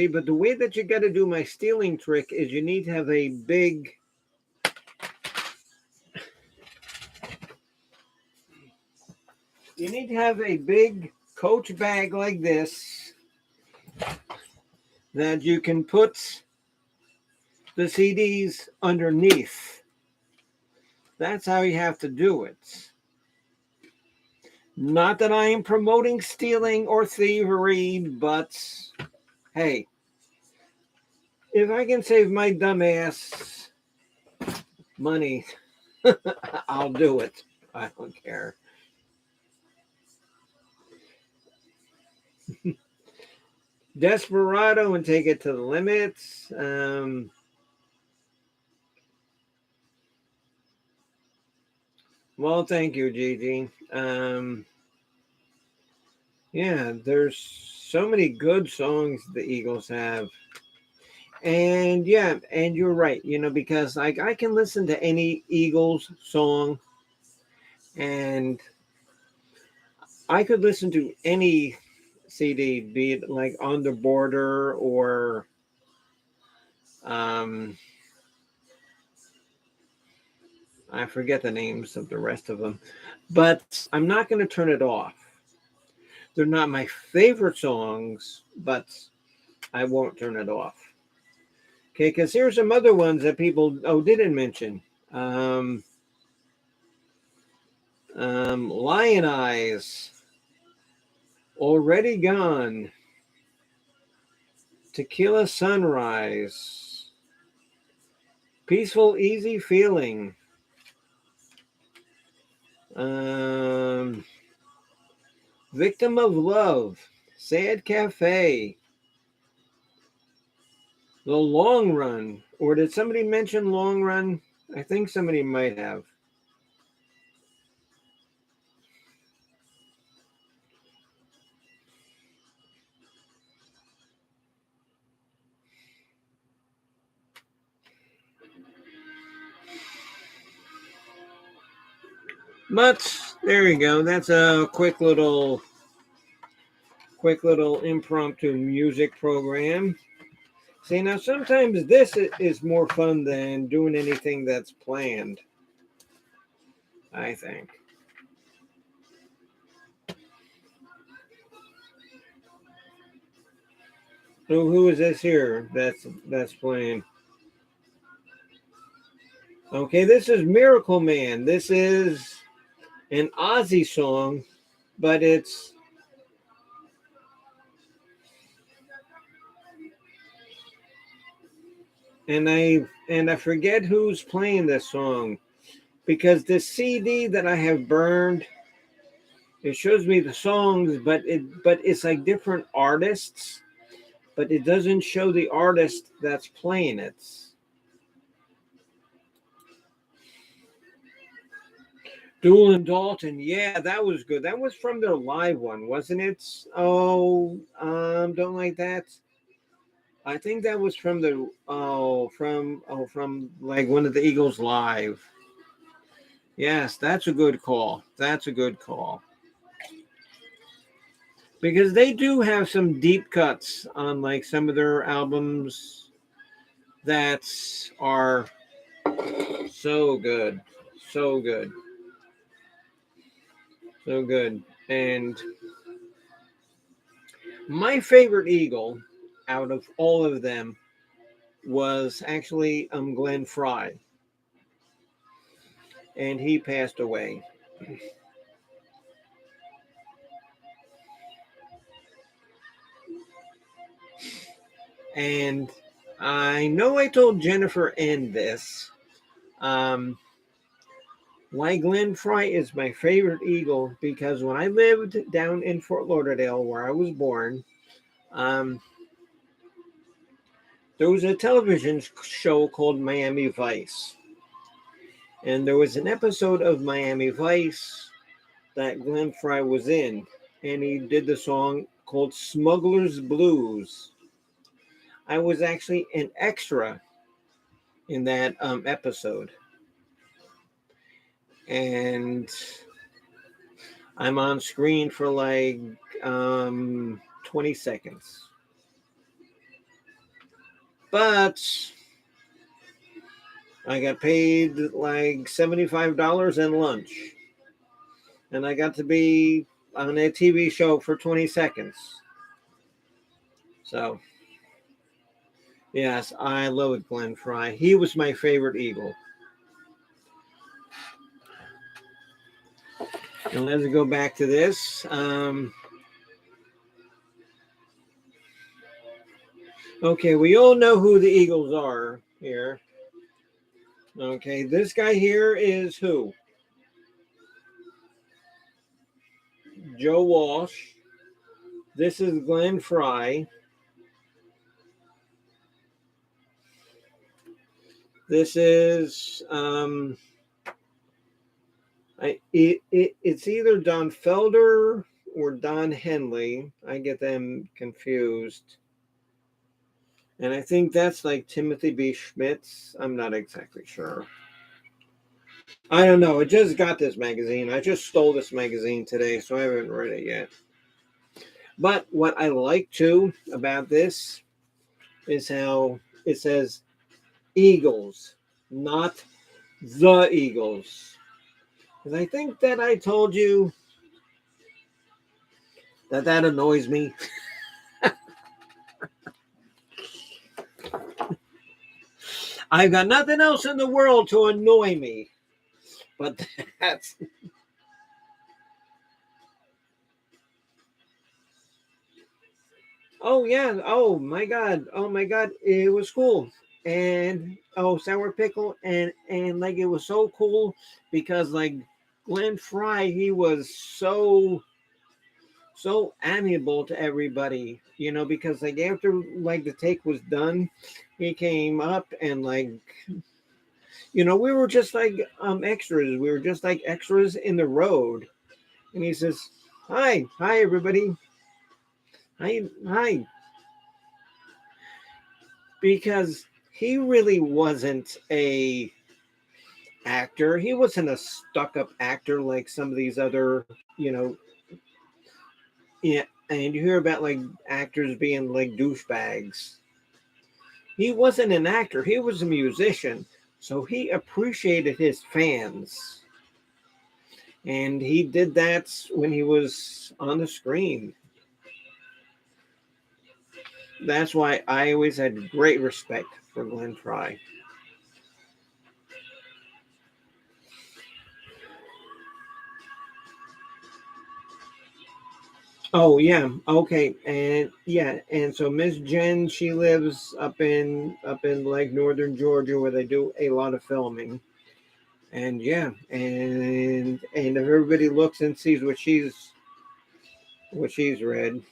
but the way that you got to do my stealing trick is you need to have a big Coach bag like this that you can put the CDs underneath. That's how you have to do it. Not that I am promoting stealing or thievery, but hey, if I can save my dumbass money, I'll do it. I don't care. Desperado and take it to the limits. Well, thank you, Gigi. Yeah, there's so many good songs the Eagles have. And yeah, and you're right, because like I can listen to any Eagles song and I could listen to any CD, be it like On the Border or um I forget the names of the rest of them, but I'm not going to turn it off. They're not my favorite songs, but I won't turn it off. Okay, because here's some other ones that people didn't mention. Lion Eyes, Already Gone, Tequila Sunrise, Peaceful Easy Feeling, Victim of Love, Sad Cafe, The Long Run. Or did somebody mention Long Run? I think somebody might have. But there you go. That's a quick little impromptu music program. See, now sometimes this is more fun than doing anything that's planned, I think. So who is this here that's playing? Okay, this is Miracle Man. This is an Ozzy song, but it's and I forget who's playing this song because the CD that I have burned, it shows me the songs, but it's like different artists, but it doesn't show the artist that's playing it. Dool and Dalton, yeah, that was good. That was from their live one, wasn't it? Don't like that. I think that was from from like one of the Eagles live. Yes, that's a good call. That's a good call. Because they do have some deep cuts on like some of their albums that are so good, so good, so good. And my favorite Eagle out of all of them was actually Glenn Fry, and he passed away. And I know I told Jennifer N this. Um, why Glenn Fry is my favorite Eagle because when I lived down in Fort Lauderdale, where I was born, um, there was a television show called Miami Vice. And there was an episode of Miami Vice that Glenn Fry was in. And he did the song called Smuggler's Blues. I was actually an extra in that episode. And I'm on screen for like 20 seconds. But I got paid like $75 and lunch. And I got to be on a TV show for 20 seconds. So, yes, I love Glenn Fry. He was my favorite Eagle. And let's go back to this. Okay, we all know who the Eagles are here. Okay, this guy here is who? Joe Walsh. This is Glenn Fry. This is it's either Don Felder or Don Henley. I get them confused. And I think that's like Timothy B. Schmitz. I'm not exactly sure. I don't know. I just got this magazine. I just stole this magazine today, so I haven't read it yet. But what I like too about this is how it says Eagles, not the Eagles. Because I think that I told you that annoys me. I've got nothing else in the world to annoy me. But that's... Oh, yeah. Oh, my God. Oh, my God. It was cool. And, oh, sour pickle. And like, it was so cool because, like, Glenn Fry, he was so amiable to everybody, you know, because like after like the take was done, he came up and like, you know, we were just like extras. We were just like extras in the road. And he says, hi everybody. Hi. Because he really wasn't a actor. He wasn't a stuck-up actor like some of these other, you know, yeah, and you hear about like actors being like douchebags. He wasn't an actor, he was a musician. So he appreciated his fans. And he did that when he was on the screen. That's why I always had great respect for Glenn Fry. Oh yeah, okay, and yeah, and so Miss Jen, she lives up in like northern Georgia where they do a lot of filming. And yeah, and if everybody looks and sees what she's read.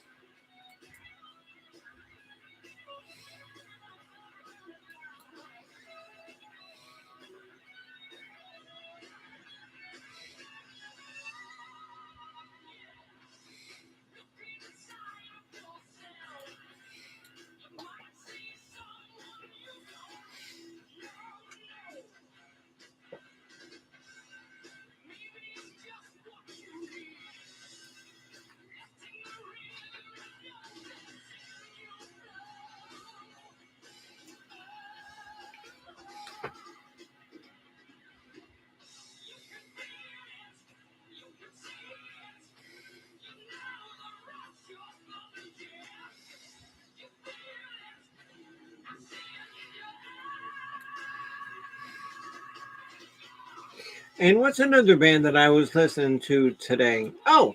And what's another band that I was listening to today? Oh,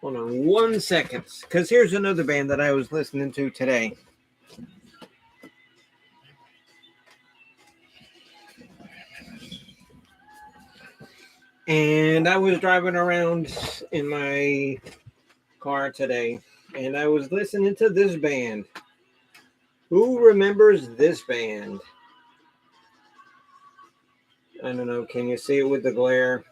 hold on 1 second. Because here's another band that I was listening to today. And I was driving around in my car today. And I was listening to this band. Who remembers this band? I don't know. Can you see it with the glare?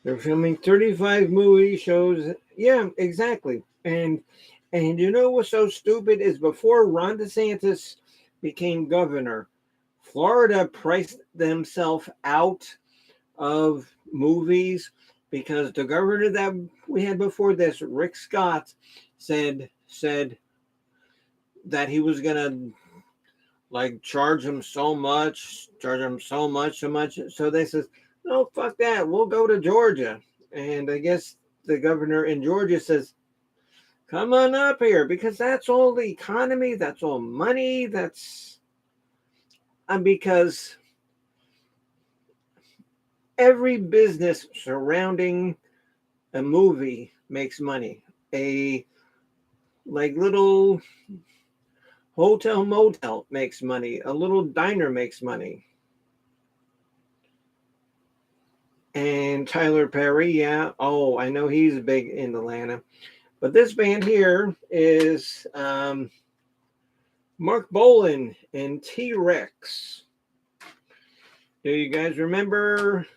They're filming 35 movie shows. Yeah, exactly. And you know what's so stupid is before Ron DeSantis became governor, Florida priced themselves out of movies because the governor that we had before this, Rick Scott, said that he was gonna like charge them so much, so much. So they says, no, fuck that. We'll go to Georgia. And I guess the governor in Georgia says, come on up here because that's all the economy, that's all money, that's because every business surrounding a movie makes money. A like little hotel motel makes money. A little diner makes money. And Tyler Perry, yeah. Oh, I know he's big in Atlanta. But this band here is Mark Bolan and T-Rex. Do you guys remember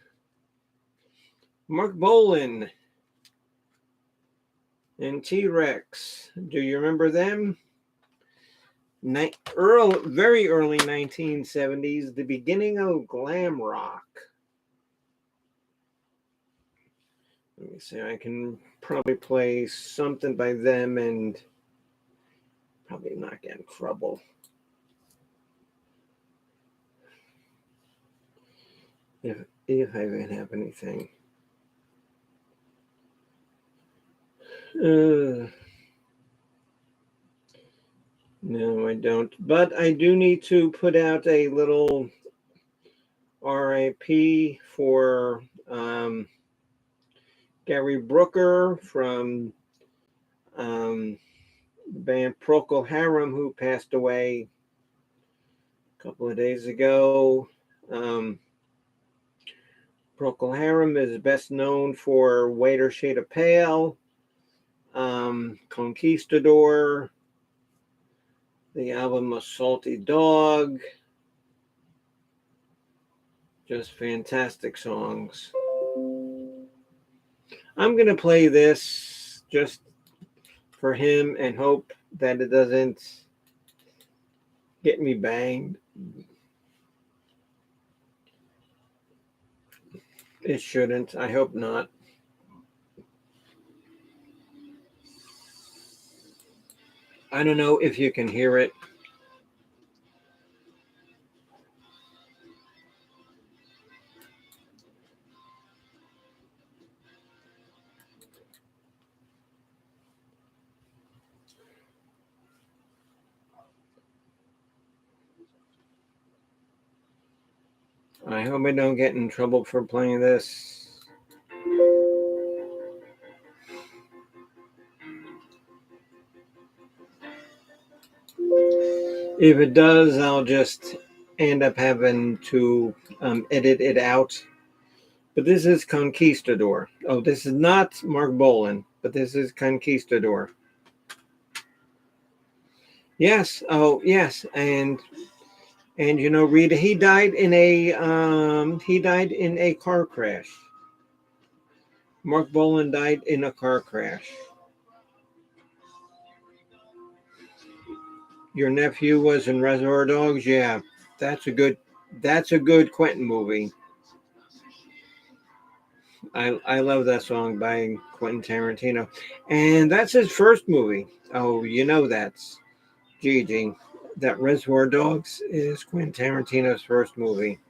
Mark Bolan and T-Rex? Do you remember them? Very early 1970s, the beginning of glam rock. Let me see, I can probably play something by them and probably not get in trouble. If I even have anything. No, I don't. But I do need to put out a little RIP for Gary Brooker from the band Procol Harum, who passed away a couple of days ago. Procol Harum is best known for Whiter Shade of Pale, Conquistador, the album A Salty Dog. Just fantastic songs. I'm going to play this just for him and hope that it doesn't get me banged. It shouldn't. I hope not. I don't know if you can hear it. I hope I don't get in trouble for playing this. If it does, I'll just end up having to edit it out. But this is Conquistador. Oh, this is not Mark Bolan, but this is Conquistador. Yes. Oh, yes. And you know, Rita, he died in a car crash. Mark Bolan died in a car crash. Your nephew was in Reservoir Dogs. Yeah, that's a good Quentin movie. I love that song by Quentin Tarantino, and that's his first movie. Oh, you know that's Gigi. That Reservoir Dogs is Quentin Tarantino's first movie.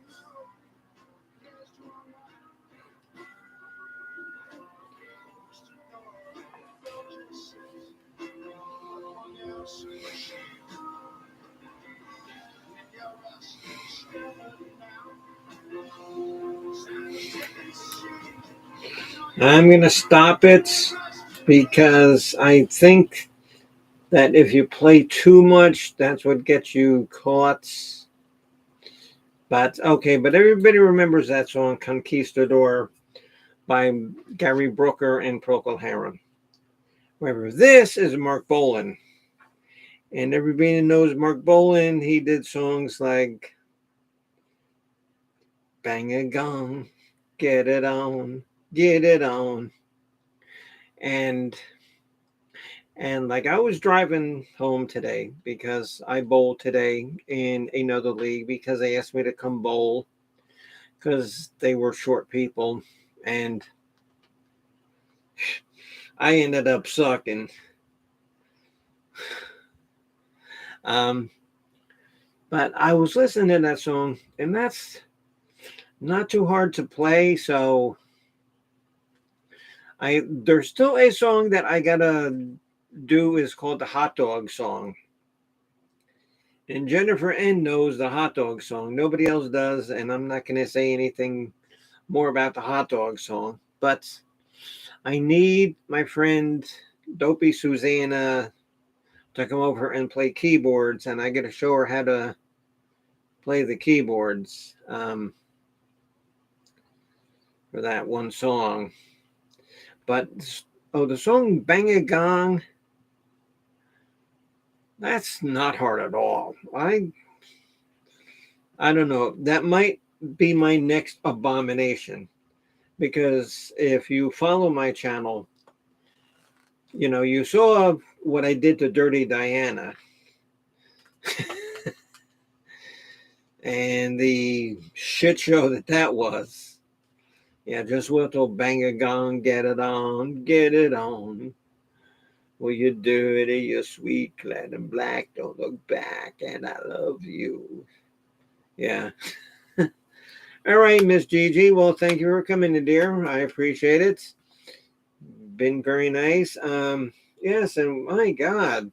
I'm going to stop it because I think that if you play too much, that's what gets you caught. But okay, but everybody remembers that song Conquistador by Gary Brooker and Procol Harum. However, this is Mark Bolan. And everybody knows Mark Bolan. He did songs like Bang a Gong, Get It On, Get It On. And like I was driving home today because I bowled today in another league because they asked me to come bowl because they were short people and I ended up sucking. Um, but I was listening to that song and that's not too hard to play. So there's still a song that I gotta do is called the hot dog song. And Jennifer N knows the hot dog song. Nobody else does, and I'm not gonna say anything more about the hot dog song. But I need my friend Dopey Susanna to come over and play keyboards, and I gotta show her how to play the keyboards for that one song. But the song "Bang a Gong," that's not hard at all. I don't know. That might be my next abomination because if you follow my channel, you know you saw what I did to Dirty Diana and the shit show that was. Yeah, just wait till bang a gong, get it on, get it on. Will you do it? You sweet, clad in black, don't look back, and I love you. Yeah. All right, Miss Gigi. Well, thank you for coming in, dear. I appreciate it. Been very nice. Yes, and my God,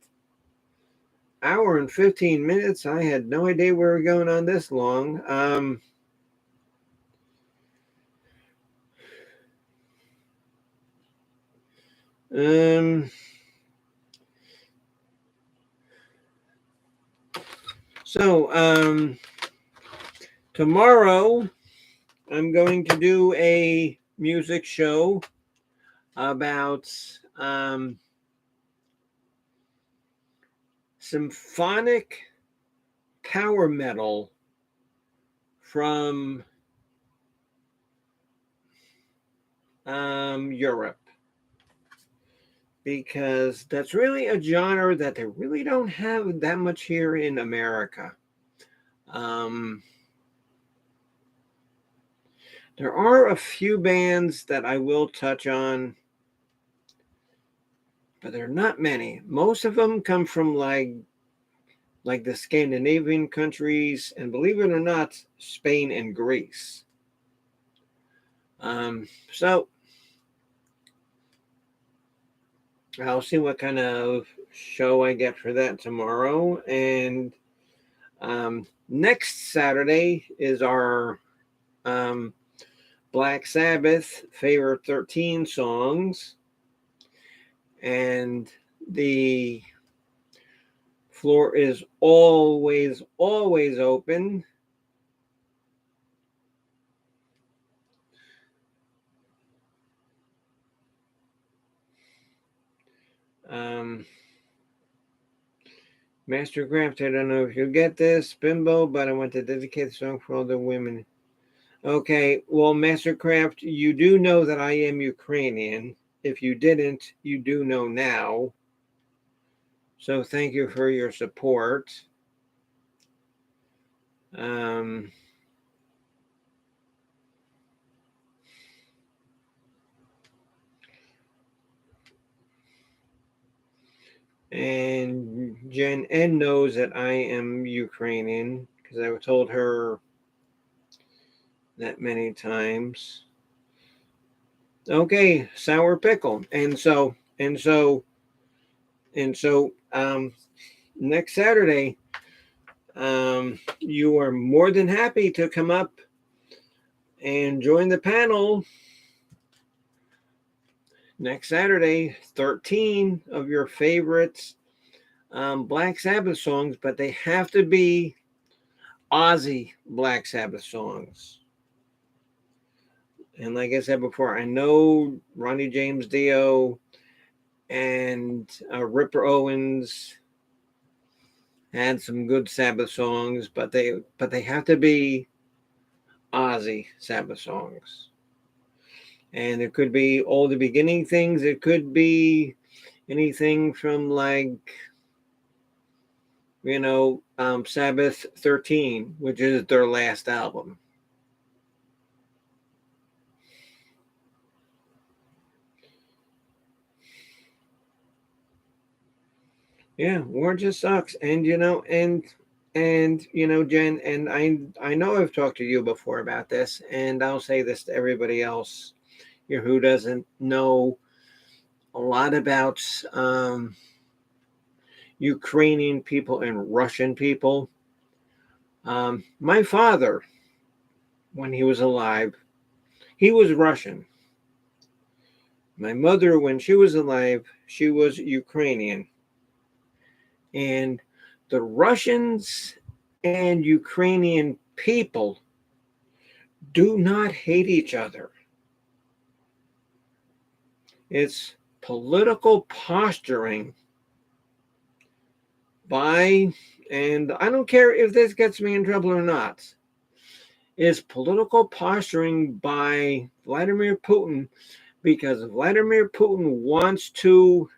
hour and 15 minutes. I had no idea we were going on this long. Um, so tomorrow I'm going to do a music show about symphonic power metal from Europe because that's really a genre that they really don't have that much here in America. Um, there are a few bands that I will touch on, but there are not many. Most of them come from like the Scandinavian countries, and believe it or not, Spain and Greece. So I'll see what kind of show I get for that tomorrow. And next Saturday is our Black Sabbath favorite 13 songs. And the floor is always open. Mastercraft, I don't know if you'll get this, Bimbo, but I want to dedicate the song for all the women. Okay, well, Mastercraft, you do know that I am Ukrainian. If you didn't, you do know now. So thank you for your support. Um, and Jen N knows that I am Ukrainian because I told her that many times. Okay, sour pickle. And so next Saturday, you are more than happy to come up and join the panel next Saturday, 13 of your favorites Black Sabbath songs, but they have to be Aussie Black Sabbath songs. And like I said before, I know Ronnie James Dio and Ripper Owens had some good Sabbath songs, but they have to be Aussie Sabbath songs. And it could be all the beginning things. It could be anything from Sabbath 13, which is their last album. Yeah, war just sucks. And Jen, and I know I've talked to you before about this, and I'll say this to everybody else here who doesn't know a lot about Ukrainian people and Russian people. My father, when he was alive, he was Russian. My mother, when she was alive, she was Ukrainian. And the Russians and Ukrainian people do not hate each other. It's political posturing by, and I don't care if this gets me in trouble or not, is political posturing by Vladimir Putin, because Vladimir Putin wants to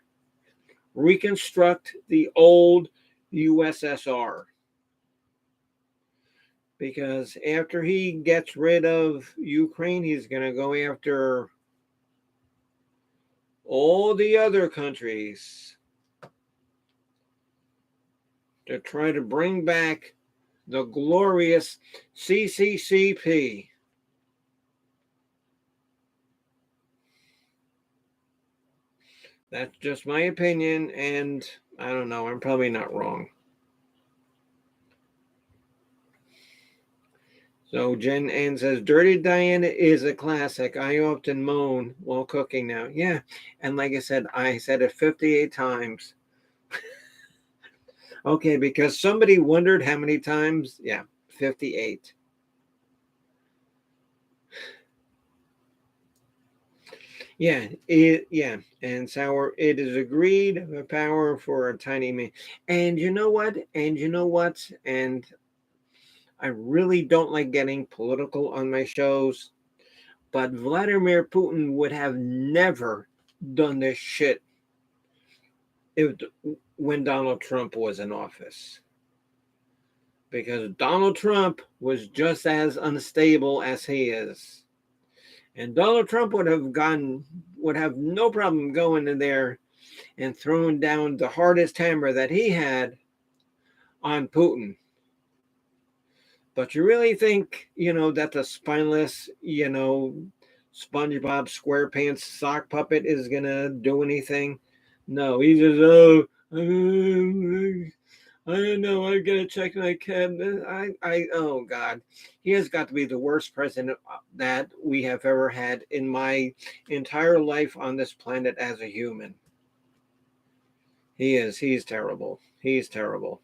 reconstruct the old USSR. Because after he gets rid of Ukraine, he's going to go after all the other countries to try to bring back the glorious CCCP. That's just my opinion, and I don't know, I'm probably not wrong. So Jen Ann says, Dirty Diana is a classic. I often moan while cooking now. Yeah, and like I said it 58 times. Okay, because somebody wondered how many times. Yeah, 58. Yeah, and sour. It is agreed. A power for a tiny man. And you know what? And I really don't like getting political on my shows, but Vladimir Putin would have never done this shit when Donald Trump was in office. Because Donald Trump was just as unstable as he is. And Donald Trump would have no problem going in there and throwing down the hardest hammer that he had on Putin. But you really think, that the spineless, SpongeBob SquarePants sock puppet is going to do anything? No, he just, I don't know. I gotta check my cabinet. Oh God, he has got to be the worst president that we have ever had in my entire life on this planet as a human. He is. He's terrible. He's terrible.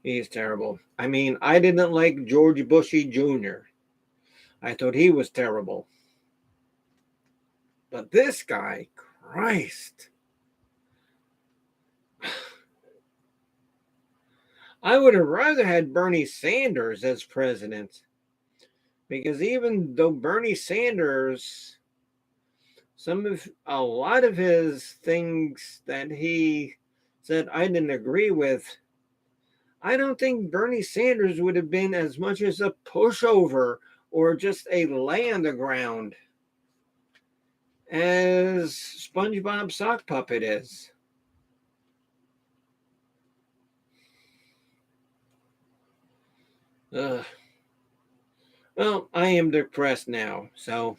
He's terrible. I mean, I didn't like George Bushy Jr. I thought he was terrible. But this guy, Christ. I would have rather had Bernie Sanders as president, because even though Bernie Sanders, a lot of his things that he said I didn't agree with, I don't think Bernie Sanders would have been as much as a pushover or just a lay on the ground as SpongeBob Sock Puppet is. Ugh. Well, I am depressed now, so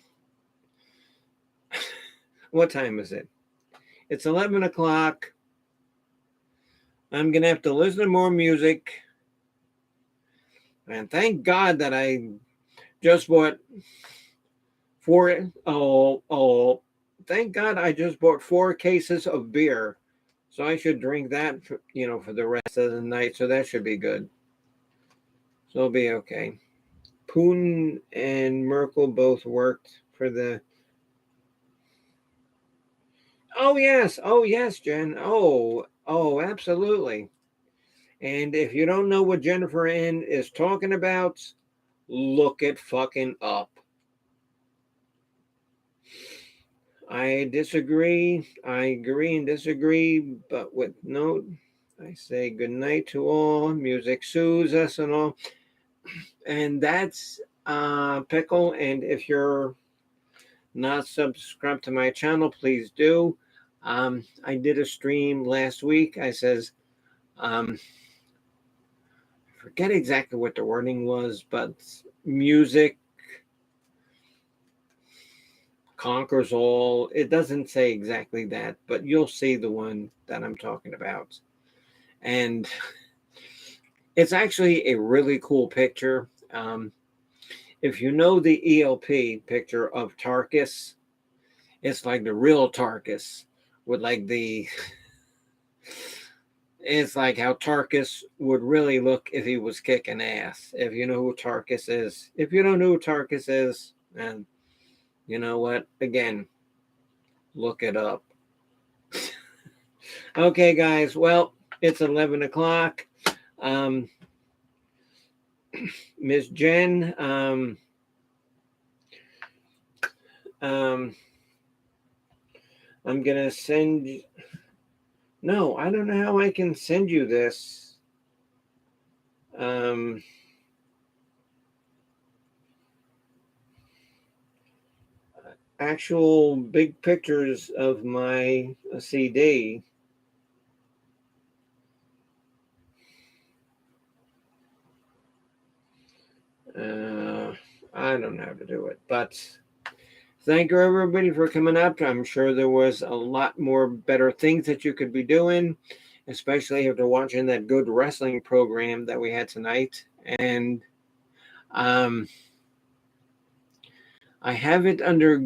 what time is it? It's 11 o'clock. I'm going to have to listen to more music. And thank God that I just bought Thank God I just bought 4 cases of beer. So I should drink that, for the rest of the night. So that should be good. So it'll be okay. Putin and Merkel both worked for the. Oh yes, Jen. Absolutely. And if you don't know what Jennifer Ann is talking about, look it fucking up. I disagree. I agree and disagree, but with no, I say good night to all. Music soothes us and all. And that's Pickle. And if you're not subscribed to my channel, please do. I did a stream last week. I says, I forget exactly what the wording was, but music conquers all. It doesn't say exactly that, but you'll see the one that I'm talking about. And it's actually a really cool picture. If you know the ELP picture of Tarkus, it's like the real Tarkus with like it's like how Tarkus would really look if he was kicking ass. If you know who Tarkus is. If you don't know who Tarkus is, then you know what? Again, look it up. Okay, guys. Well, it's 11 o'clock. Miss Jen, I'm going to send you. No, I don't know how I can send you this. Actual big pictures of my CD. I don't know how to do it, but thank you everybody for coming up. I'm sure there was a lot more better things that you could be doing, especially after watching that good wrestling program that we had tonight. And I have it under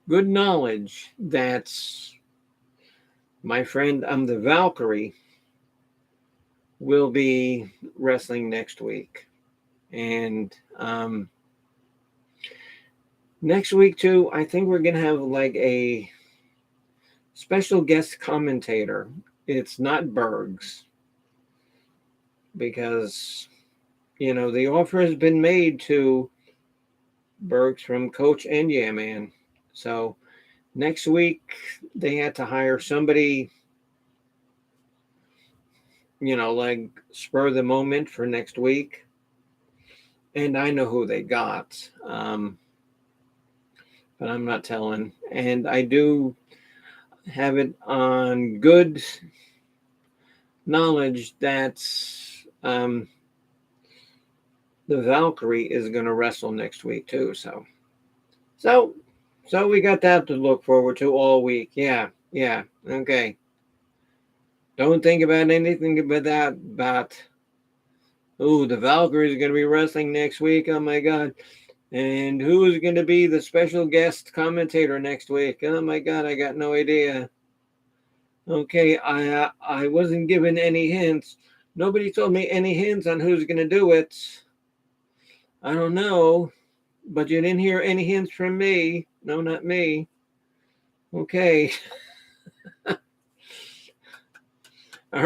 good knowledge that my friend the Valkyrie will be wrestling next week. And next week too, I think we're gonna have like a special guest commentator. It's not Bergs, because the offer has been made to Bergs from Coach and Yeah Man. So next week they had to hire somebody, like spur the moment for next week. And I know who they got, but I'm not telling. And I do have it on good knowledge that the Valkyrie is going to wrestle next week too. So we got that to look forward to all week. Yeah. Okay. Don't think about anything about that. The Valkyrie is going to be wrestling next week. Oh my God. And who is going to be the special guest commentator next week? Oh my God, I got no idea. Okay, I wasn't given any hints. Nobody told me any hints on who's going to do it. I don't know, but you didn't hear any hints from me. No, not me. Okay. All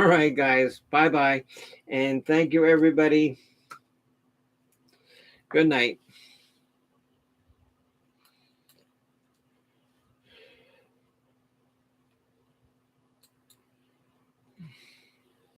right, guys. Bye-bye. And thank you, everybody. Good night.